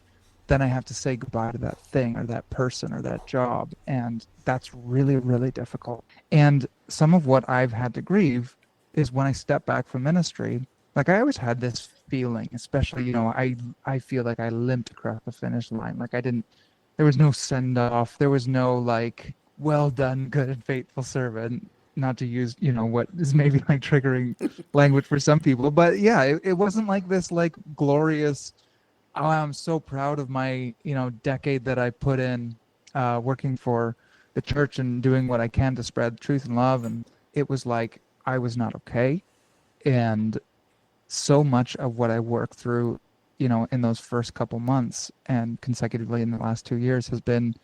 then I have to say goodbye to that thing or that person or that job. And that's really, really difficult. And some of what I've had to grieve is when I step back from ministry, like I always had this feeling, especially, I feel like I limped across the finish line. Like there was no send off. There was no like, well done, good and faithful servant. Not to use, what is maybe like triggering language for some people. But yeah, it wasn't like this like glorious, oh, I'm so proud of my, decade that I put in working for the church and doing what I can to spread truth and love. And it was like I was not okay. And so much of what I worked through, in those first couple months and consecutively in the last 2 years has been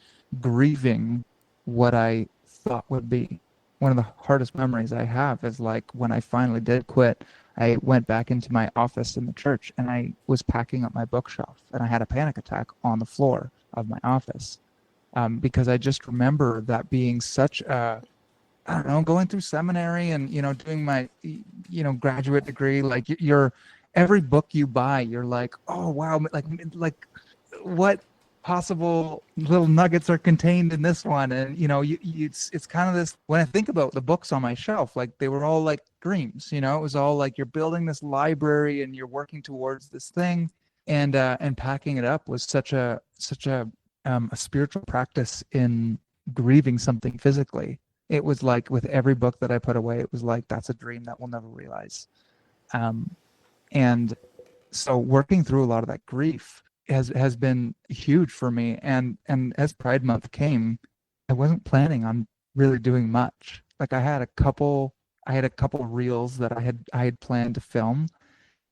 grieving what I thought would be. One of the hardest memories I have is like when I finally did quit, I went back into my office in the church and I was packing up my bookshelf and I had a panic attack on the floor of my office because I just remember that being such a, I don't know, going through seminary and, doing my, graduate degree, like you're, every book you buy, you're like, oh, wow, like what possible little nuggets are contained in this one. And, it's kind of this, when I think about the books on my shelf, like they were all like dreams, it was all like you're building this library and you're working towards this thing. And packing it up was such a spiritual practice in grieving something physically. It was like with every book that I put away, it was like that's a dream that we'll never realize. Um, and so working through a lot of that grief has been huge for me. And as Pride Month came, I wasn't planning on really doing much. Like I had a couple reels that I had planned to film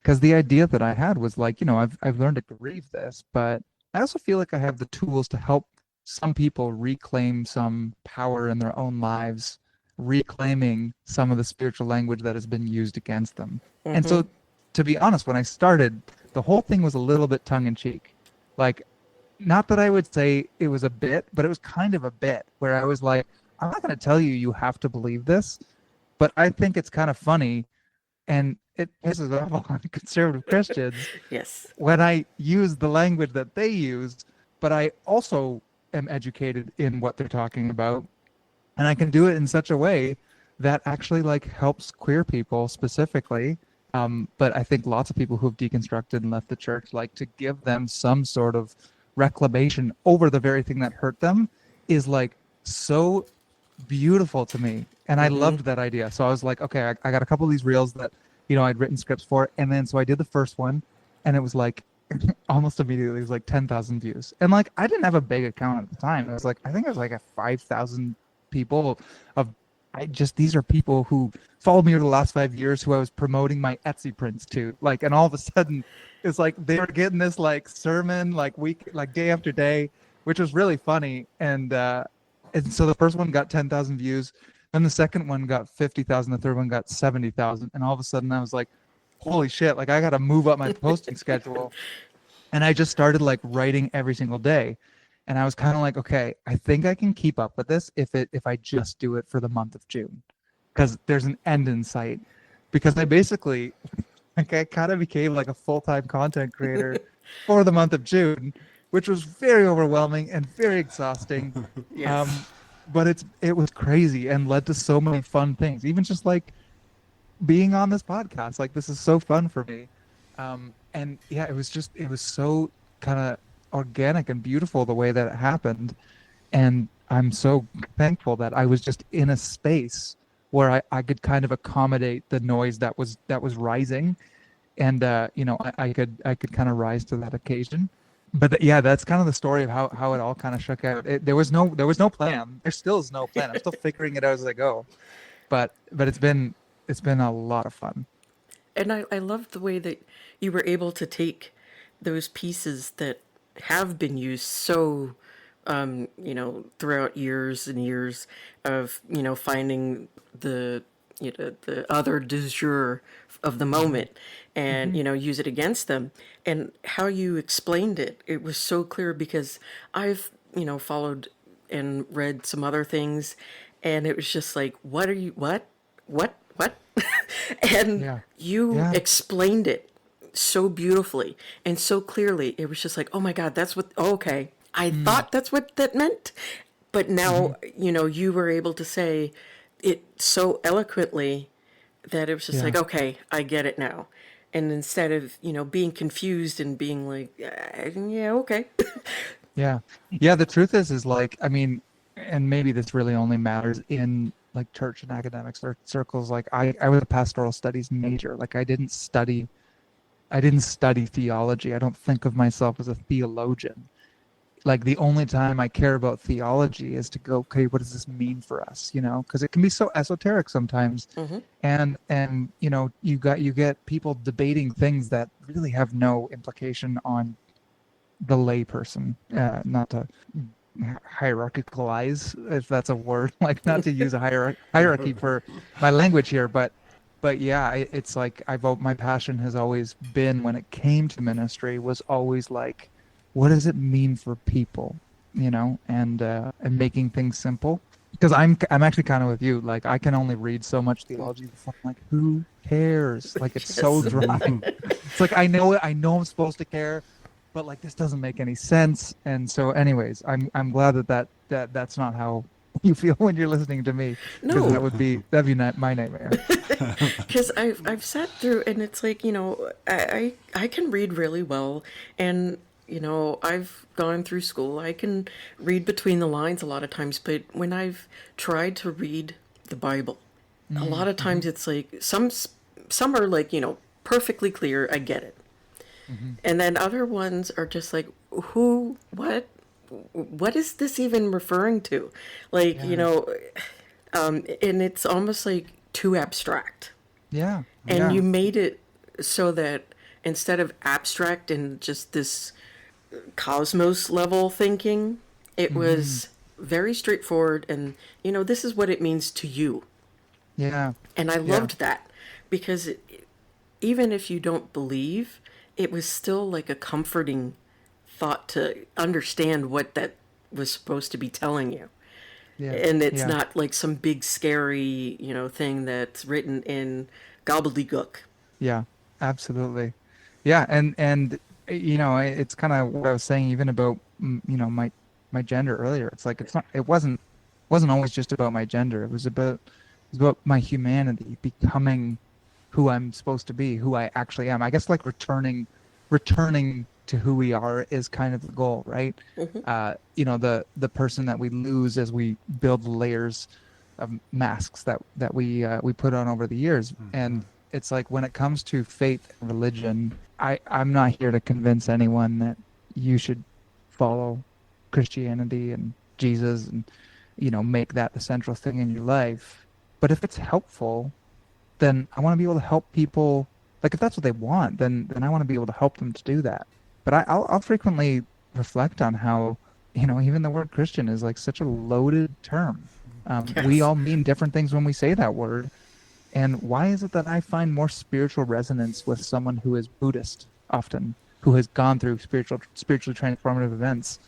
because the idea that I had was like, I've learned to grieve this, but I also feel like I have the tools to help some people reclaim some power in their own lives, reclaiming some of the spiritual language that has been used against them. And Mm-hmm. so, to be honest, when I started, the whole thing was a little bit tongue in cheek. Like, not that I would say it was a bit, but it was kind of a bit where I was like, I'm not going to tell you you have to believe this, but I think it's kind of funny and it pisses off a lot of conservative Christians Yes. when I use the language that they use, but I also am educated in what they're talking about, and I can do it in such a way that actually like helps queer people specifically. But I think lots of people who've deconstructed and left the church like to give them some sort of reclamation over the very thing that hurt them is like so beautiful to me. And I Mm-hmm. loved that idea. So I was like, okay, I got a couple of these reels that, I'd written scripts for. And then so I did the first one and it was like almost immediately it was like 10,000 views. And like I didn't have a big account at the time. It was like, I think it was like a 5,000 people of these are people who followed me over the last 5 years who I was promoting my Etsy prints to. Like, and all of a sudden it's like they were getting this like sermon like day after day, which was really funny. And so the first one got 10,000 views, and the second one got 50,000, the third one got 70,000, and all of a sudden I was like, holy shit, like I got to move up my posting schedule. And I just started like writing every single day. And I was kind of like, okay, I think I can keep up with this if I just do it for the month of June. Because there's an end in sight. Because I basically like I kind of became like a full-time content creator for the month of June, which was very overwhelming and very exhausting. Yes. Um, but it was crazy and led to so many fun things. Even just like being on this podcast, like this is so fun for me. And yeah, it was so kind of organic and beautiful the way that it happened. And I'm so thankful that I was just in a space where I could kind of accommodate the noise that was rising and I could kind of rise to that occasion. But yeah, that's kind of the story of how it all kind of shook out. There was no plan. There still is no plan. I'm still figuring it out as I go. But it's been a lot of fun. And I love the way that you were able to take those pieces that have been used so, throughout years and years of, finding the the other du jour of the moment, and use it against them. And how you explained it, it was so clear, because I've followed and read some other things, and it was just like, what are you, what and Yeah. you Yeah. explained it so beautifully and so clearly. It was just like, oh my God, that's what, oh, okay. I thought that's what that meant. But now, you were able to say it so eloquently that it was just Yeah. like, okay, I get it now. And instead of, being confused and being like, yeah, okay. Yeah. Yeah. The truth is like, I mean, and maybe this really only matters in like church and academic circles. Like I was a pastoral studies major. Like I didn't study theology. I don't think of myself as a theologian. Like the only time I care about theology is to go, okay, what does this mean for us? Because it can be so esoteric sometimes. And you get people debating things that really have no implication on the layperson. Not to hierarchicalize, if that's a word, like not to use a hierarchy for my language here, but yeah, it's like my passion has always been, when it came to ministry, was always like, what does it mean for people, and making things simple. Because I'm actually kind of with you. Like I can only read so much theology before I'm like, who cares? Like it's so Yes. dry. It's like I know I'm supposed to care, but like this doesn't make any sense. And so, anyways, I'm glad that's not how you feel when you're listening to me, because No, that'd be not my nightmare. because I've sat through, and it's like, I can read really well, and I've gone through school. I can read between the lines a lot of times, but when I've tried to read the Bible, a lot of times it's like some are like, perfectly clear, I get it. And then other ones are just like, who, what is this even referring to? Like, Yeah. and it's almost like too abstract. Yeah. And Yeah. you made it so that instead of abstract and just this cosmos level thinking, it was very straightforward, and this is what it means to you. Yeah. And I Yeah. loved that, because even if you don't believe, it was still like a comforting thought to understand what that was supposed to be telling you. Yeah. And it's Yeah. not like some big scary, thing that's written in gobbledygook. Yeah. Absolutely. Yeah. And it's kind of what I was saying even about my gender earlier. It's like it wasn't always just about my gender. It was about my humanity, becoming who I'm supposed to be, who I actually am. I guess like returning to who we are is kind of the goal, right? The person that we lose as we build layers of masks that we put on over the years. And it's like, when it comes to faith and religion, I'm not here to convince anyone that you should follow Christianity and Jesus and make that the central thing in your life. But if it's helpful, then I want to be able to help people. Like if that's what they want, then I want to be able to help them to do that. But I'll frequently reflect on how even the word Christian is like such a loaded term. We Yes. all mean different things when we say that word. And why is it that I find more spiritual resonance with someone who is Buddhist often, who has gone through spiritually transformative events?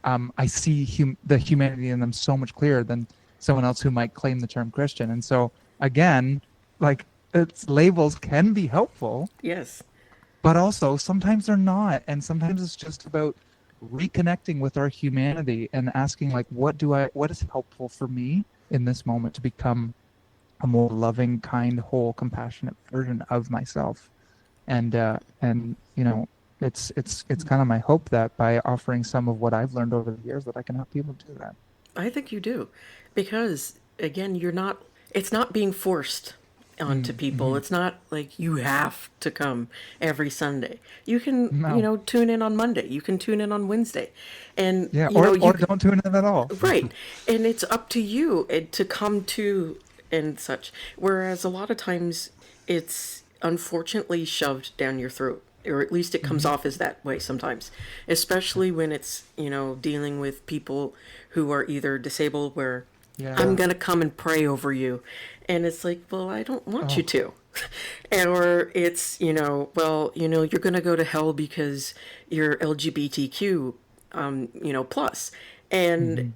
I see the humanity in them so much clearer than someone else who might claim the term Christian. And so again, like its labels can be helpful, Yes. but also sometimes they're not. And sometimes it's just about reconnecting with our humanity and asking like, what is helpful for me in this moment to become a more loving, kind, whole, compassionate version of myself. And it's kind of my hope that by offering some of what I've learned over the years, that I can help people do that. I think you do. Because again, it's not being forced onto people. Mm-hmm. It's not like you have to come every Sunday. You can, No. tune in on Monday. You can tune in on Wednesday. And, Yeah, you or don't tune in at all. right. And it's up to you to come to and such. Whereas a lot of times it's unfortunately shoved down your throat. Or at least it comes off as that way sometimes. Especially when it's, dealing with people who are either disabled, where I'm Yeah. going to come and pray over you. And it's like, well, I don't want you Oh. to. Or it's, well, you're going to go to hell because you're LGBTQ, plus. And Hmm.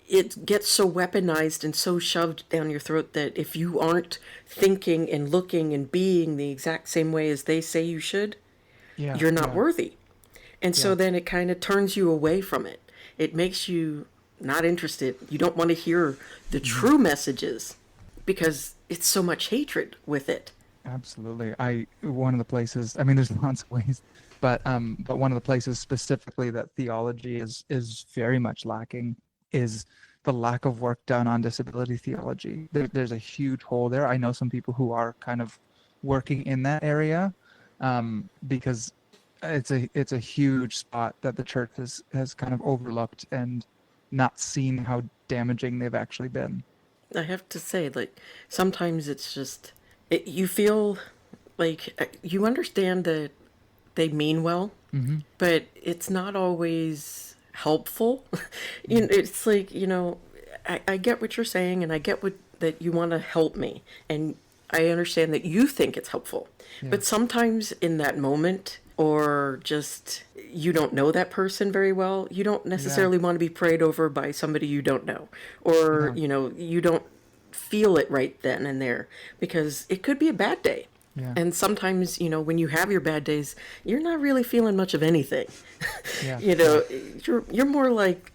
it gets so weaponized and so shoved down your throat that if you aren't thinking and looking and being the exact same way as they say you should, Yeah. you're not Yeah. worthy. And so Yeah. then it kind of turns you away from it. It makes you not interested. You don't want to hear the Hmm. true messages because it's so much hatred with it. Absolutely. One of the places, I mean, there's lots of ways, but one of the places specifically that theology is very much lacking is the lack of work done on disability theology. There's a huge hole there. I know some people who are kind of working in that area, because it's a huge spot that the church has kind of overlooked and not seen how damaging they've actually been. I have to say, like, sometimes it's just, you feel like you understand that they mean well, Hmm. but it's not always helpful. Hmm. It's like, I get what you're saying and I get that you want to help me. And I understand that you think it's helpful. Yeah. But sometimes in that moment, or just you don't know that person very well, you don't Yeah. necessarily want to be prayed over by somebody you don't know. Or, No. you don't feel it right then and there because it could be a bad day. Yeah. And sometimes, when you have your bad days, you're not really feeling much of anything. Yeah. you Yeah. know, you're more like,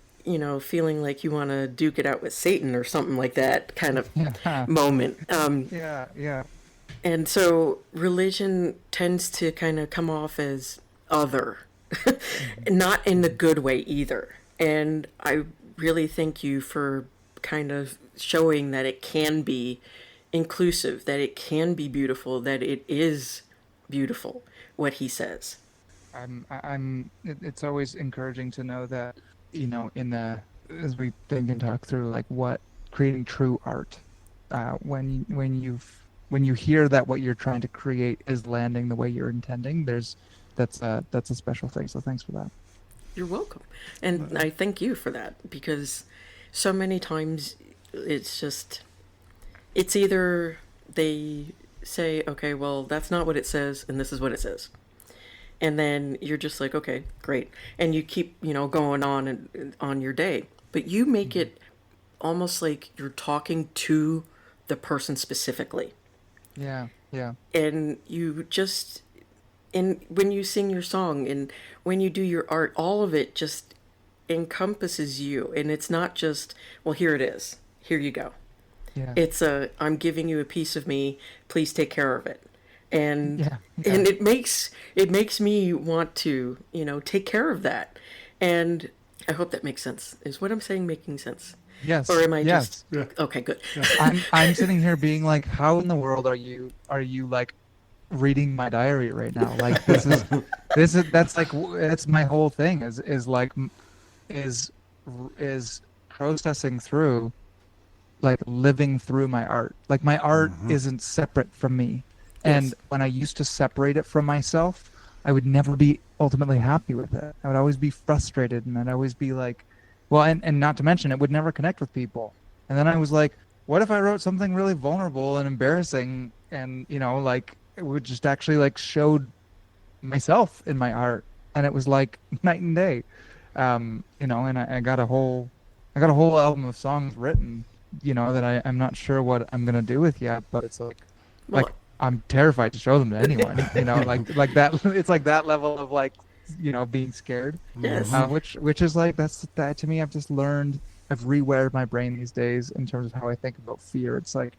feeling like you want to duke it out with Satan or something like that kind of Yeah. moment. Yeah. Yeah. And so religion tends to kind of come off as other, Hmm. not in the good way either. And I really thank you for kind of showing that it can be inclusive, that it can be beautiful, that it is beautiful, what he says. It's always encouraging to know that, in the as we think and talk through like what creating true art, when you hear that what you're trying to create is landing the way you're intending, that's a special thing. So thanks for that. You're welcome. And I thank you for that because so many times it's just, it's either they say, okay, well, that's not what it says, and this is what it says. And then you're just like, okay, great. And you keep, going on and on your day. But you make Mhm. it almost like you're talking to the person specifically. Yeah. Yeah. And you just, and when you sing your song and when you do your art, all of it just encompasses you. And it's not just, well, here it is. Here you go. Yeah. It's I'm giving you a piece of me. Please take care of it. And Yeah. Yeah. and it makes me want to, take care of that. And I hope that makes sense. Is what I'm saying making sense? Or Yes. am I just Yes. Yeah. okay, good. Yeah. I'm sitting here being like, how in the world are you like reading my diary right now? Like this is that's like that's my whole thing is like is is processing through, like living through my art. Like my art Hmm. isn't separate from me. And Yes. when I used to separate it from myself, I would never be ultimately happy with it. I would always be frustrated and I'd always be like, well, and not to mention it would never connect with people. And then I was like, what if I wrote something really vulnerable and embarrassing and, like it would just actually like showed myself in my art, and it was like night and day. And I got a whole album of songs written, that I'm not sure what I'm gonna do with yet, but it's like Well, I'm terrified to show them to anyone, like that. It's like that level of like, being scared, yes. which is like that to me. I've rewired my brain these days in terms of how I think about fear. It's like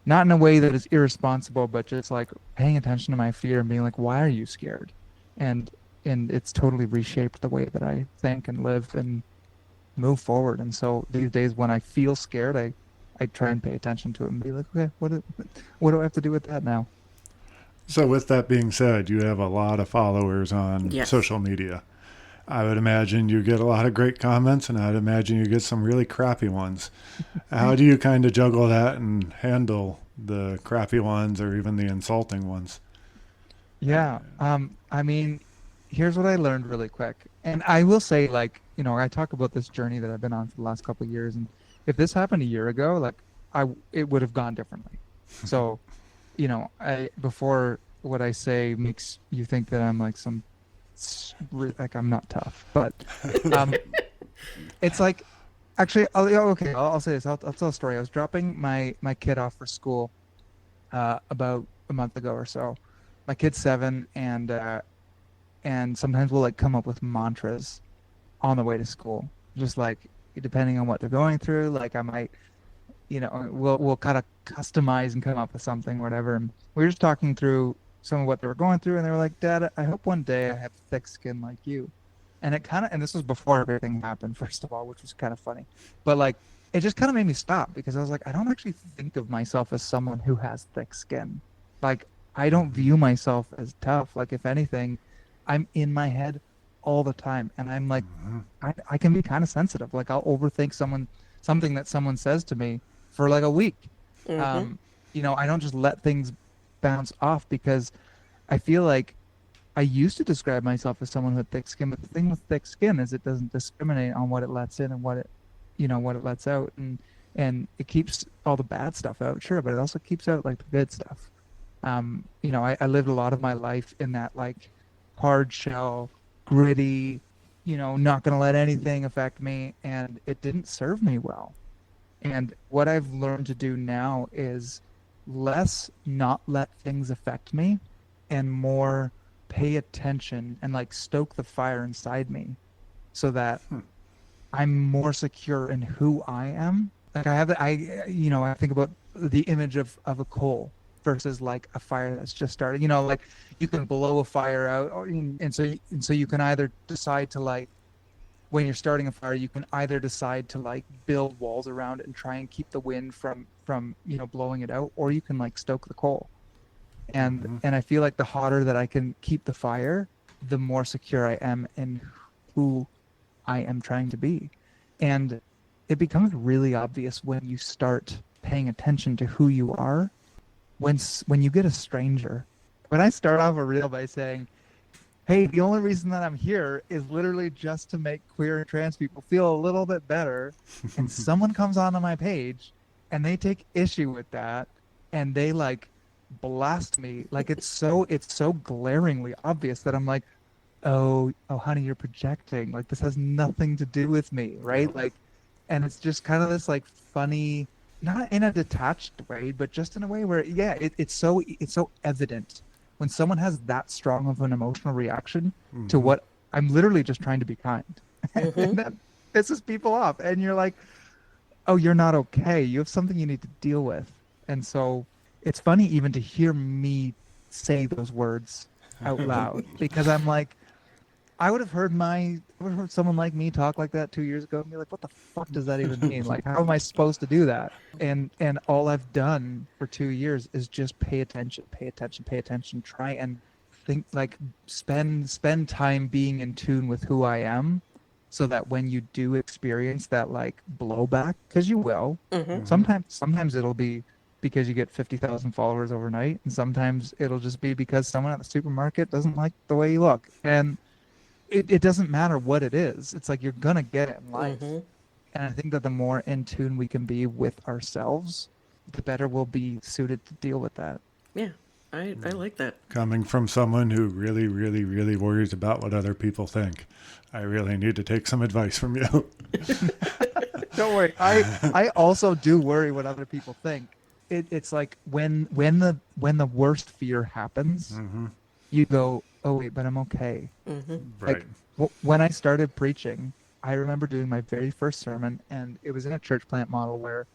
not in a way that is irresponsible, but just like paying attention to my fear and being like, why are you scared? And and it's totally reshaped the way that I think and live and move forward. And so these days when I feel scared, I try and pay attention to it and be like, okay, what do I have to do with that now? So, with that being said, you have a lot of followers on Yes. social media. I would imagine you get a lot of great comments, and I'd imagine you get some really crappy ones. How do you kind of juggle that and handle the crappy ones or even the insulting ones? Yeah. I mean, here's what I learned really quick. And I will say, like, I talk about this journey that I've been on for the last couple of years, and if this happened a year ago, like it would have gone differently. So, I before what I say makes you think that I'm like like I'm not tough, but um, it's like actually, I'll say this. I'll tell a story. I was dropping my kid off for school about a month ago or so. My kid's 7, and sometimes we'll like come up with mantras on the way to school, just like depending on what they're going through. Like I might, we'll kind of customize and come up with something, whatever. And we were just talking through some of what they were going through, and they were like, "Dad, I hope one day I have thick skin like you." And this was before everything happened, first of all, which was kind of funny, but like it just kind of made me stop because I was like, I don't actually think of myself as someone who has thick skin. Like I don't view myself as tough. Like if anything, I'm in my head all the time, and I'm like, I can be kind of sensitive. Like I'll overthink something that someone says to me for like a week. I don't just let things bounce off because I feel like I used to describe myself as someone with thick skin, but the thing with thick skin is it doesn't discriminate on what it lets in and what it lets out, and it keeps all the bad stuff out, sure, but it also keeps out like the good stuff. I lived a lot of my life in that like hard shell, gritty, not gonna let anything affect me, and it didn't serve me well. And what I've learned to do now is less not let things affect me and more pay attention and like stoke the fire inside me so that I'm more secure in who I am. Like I think about the image of a coal versus like a fire that's just started. Like you can blow a fire out, and so you can either decide to like, when you're starting a fire, you can either decide to like build walls around it and try and keep the wind from blowing it out, or you can like stoke the coal. And I feel like the hotter that I can keep the fire, the more secure I am in who I am trying to be. And it becomes really obvious when you start paying attention to who you are. When you get a stranger, when I start off a reel by saying, "Hey, the only reason that I'm here is literally just to make queer and trans people feel a little bit better," and someone comes onto my page and they take issue with that and they like blast me, like it's so glaringly obvious that I'm like, oh honey, you're projecting, like this has nothing to do with me, right? Like, and it's just kind of this like funny, not in a detached way, but just in a way where it's so evident when someone has that strong of an emotional reaction to what I'm literally just trying to be kind. And that pisses people off, and you're like, oh, you're not okay, you have something you need to deal with. And so it's funny even to hear me say those words out loud because I'm like, I would have heard someone like me talk like that 2 years ago and be like, what the fuck does that even mean? Like, how am I supposed to do that? And all I've done for 2 years is just pay attention, try and think, like spend time being in tune with who I am, so that when you do experience that like blowback, because you will, sometimes it'll be because you get 50,000 followers overnight, and sometimes it'll just be because someone at the supermarket doesn't like the way you look. And it doesn't matter what it is. It's like you're gonna get it in life. And I think that the more in tune we can be with ourselves, the better we'll be suited to deal with that. Yeah, I like that. Coming from someone who really, really, really worries about what other people think, I really need to take some advice from you. Don't worry. I also do worry what other people think. It's like when the worst fear happens, you go, oh wait, but I'm okay. Right. Like when I started preaching, I remember doing my very first sermon, and it was in a church plant model where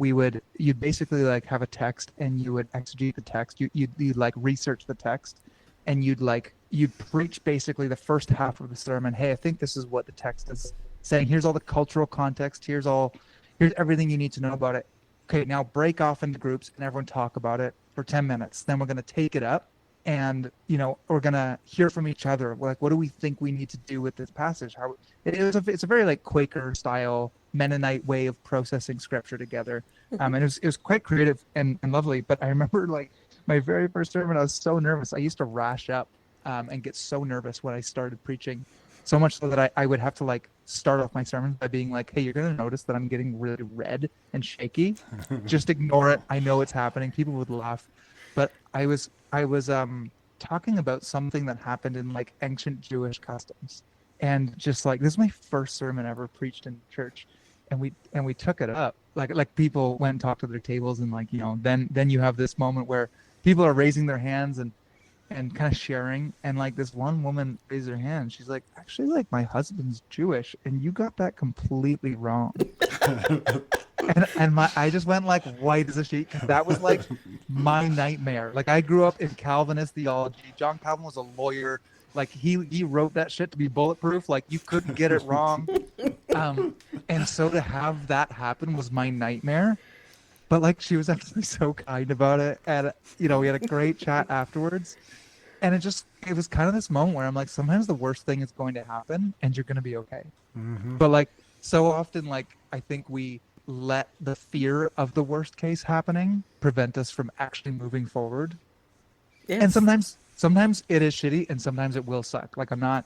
you'd basically like have a text and you would exegete the text. You'd like research the text, and you'd preach basically the first half of the sermon. Hey, I think this is what the text is saying. Here's all the cultural context. Here's everything you need to know about it. Okay, now break off into groups and everyone talk about it for 10 minutes. Then we're going to take it up, and we're going to hear from each other. Like, what do we think we need to do with this passage? It's a very like Quaker style Mennonite way of processing scripture together. And it was quite creative and lovely. But I remember like my very first sermon, I was so nervous. I used to rash up and get so nervous when I started preaching. So much so that I would have to like start off my sermons by being like, hey, you're going to notice that I'm getting really red and shaky. Just ignore it. I know it's happening. People would laugh. But I was talking about something that happened in like ancient Jewish customs. And just like, this is my first sermon ever preached in church. And we took it up. Like people went and talked to their tables, and like, you know, then you have this moment where people are raising their hands and kind of sharing, and like this one woman raised her hand. She's like, actually, like my husband's Jewish, and you got that completely wrong. and I just went like white as a sheet, because that was like my nightmare. Like I grew up in Calvinist theology. John Calvin was a lawyer. Like he wrote that shit to be bulletproof. Like you couldn't get it wrong. And so to have that happen was my nightmare. But like she was actually so kind about it, and you know, we had a great chat afterwards. And it was kind of this moment where I'm like, sometimes the worst thing is going to happen and you're going to be okay. Mm-hmm. But like so often, like I think we let the fear of the worst case happening prevent us from actually moving forward. Yes. And sometimes it is shitty, and sometimes it will suck. Like I'm not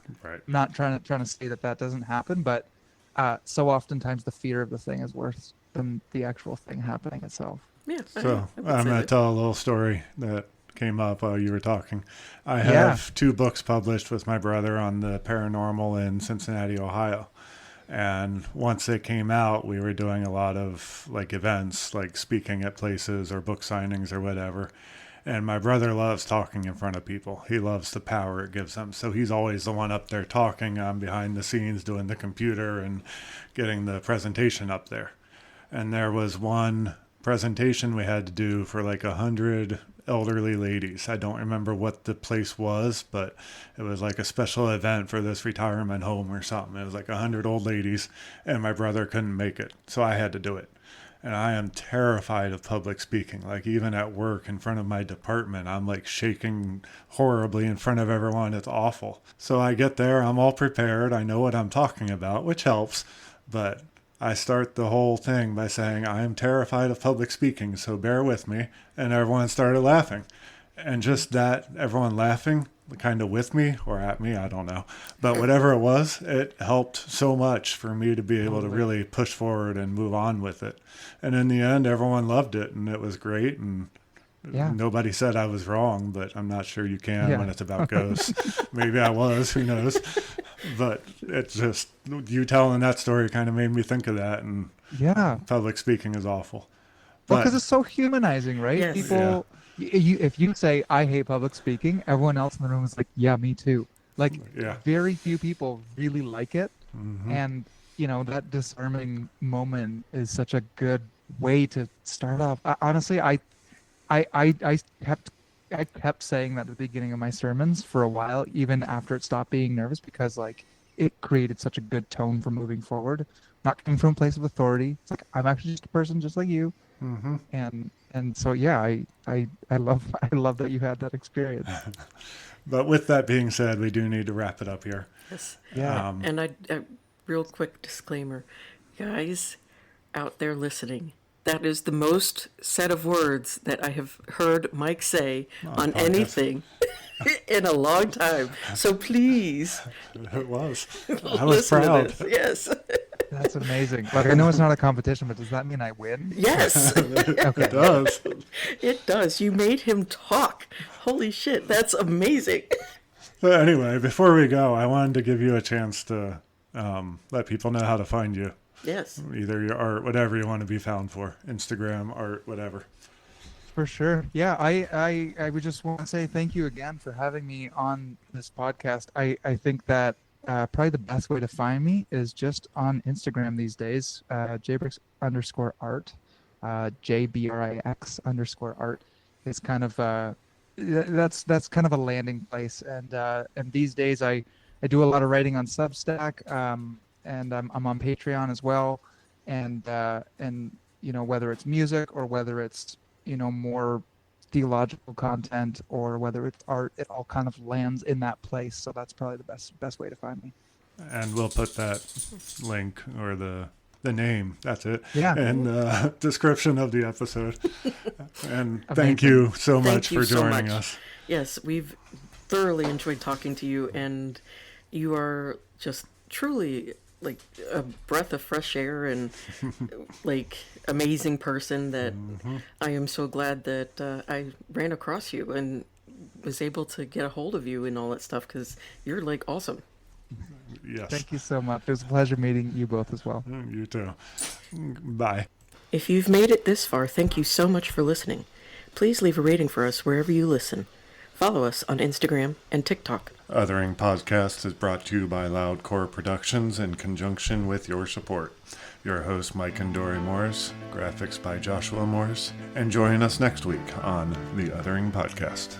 trying to say that doesn't happen, but so oftentimes the fear of the thing is worse than the actual thing happening itself. Yeah. So I would I'm say going to that. tell a little story that came up while you were talking. I have 2 books published with my brother on the paranormal in Cincinnati, Ohio. And once it came out, we were doing a lot of like events, like speaking at places or book signings or whatever. And my brother loves talking in front of people. He loves the power it gives him. So he's always the one up there talking. I'm behind the scenes doing the computer and getting the presentation up there. And there was one presentation we had to do for like 100 elderly ladies. I don't remember what the place was, but it was like a special event for this retirement home or something. It was like 100 old ladies, and my brother couldn't make it, so I had to do it. And I am terrified of public speaking. Like even at work in front of my department, I'm like shaking horribly in front of everyone. It's awful. So I get there, I'm all prepared. I know what I'm talking about, which helps, but I start the whole thing by saying, I am terrified of public speaking, so bear with me. And everyone started laughing. And just that, everyone laughing, kind of with me or at me, I don't know. But whatever it was, it helped so much for me to be able to really push forward and move on with it. And in the end, everyone loved it, and it was great. And nobody said I was wrong, but I'm not sure you can when it's about ghosts. Maybe I was, who knows? But it's just, you telling that story kind of made me think of that. And public speaking is awful. Well, because it's so humanizing, right? Yes. People, if you say, I hate public speaking, everyone else in the room is like, yeah, me too. Like, very few people really like it. Mm-hmm. And, you know, that disarming moment is such a good way to start off. Honestly, I kept saying that at the beginning of my sermons for a while, even after it stopped being nervous, because like it created such a good tone for moving forward. Not coming from a place of authority. It's like, I'm actually just a person just like you. Mm-hmm. And so I love that you had that experience. But with that being said, we do need to wrap it up here. Yes. Yeah. And I real quick disclaimer, guys out there listening, that is the most set of words that I have heard Mike say on podcast. anything in a long time. So please, It was. I was listen proud. to this. Yes. That's amazing. Like, I know it's not a competition, but does that mean I win? Yes. It does. It does. You made him talk. Holy shit, that's amazing. So anyway, before we go, I wanted to give you a chance to let people know how to find you. Yes. Either your art, whatever you want to be found for. Instagram, art, whatever. For sure. Yeah, I would just want to say thank you again for having me on this podcast. I think that probably the best way to find me is just on Instagram these days, jbrix_art, JBRIX_art. It's kind of that's kind of a landing place, and these days I do a lot of writing on Substack, and I'm on Patreon as well, and you know, whether it's music or whether it's, you know, more theological content or whether it's art, it all kind of lands in that place. So that's probably the best way to find me. And we'll put that link or the name, that's it, Yeah. in the description of the episode. And Amazing. thank you so Thank much you for so joining much. us. Yes, we've thoroughly enjoyed talking to you, and You are just truly like a breath of fresh air and like amazing person that I am so glad that I ran across you and was able to get a hold of you and all that stuff because you're like awesome. Yes. Thank you so much. It was a pleasure meeting you both as well. You too. Bye. If you've made it this far, thank you so much for listening. Please leave a rating for us wherever you listen. Follow us on Instagram and TikTok. Othering Podcast is brought to you by Loudcore Productions in conjunction with your support. Your host, Mike and Dory Morris, graphics by Joshua Morris, and join us next week on the Othering Podcast.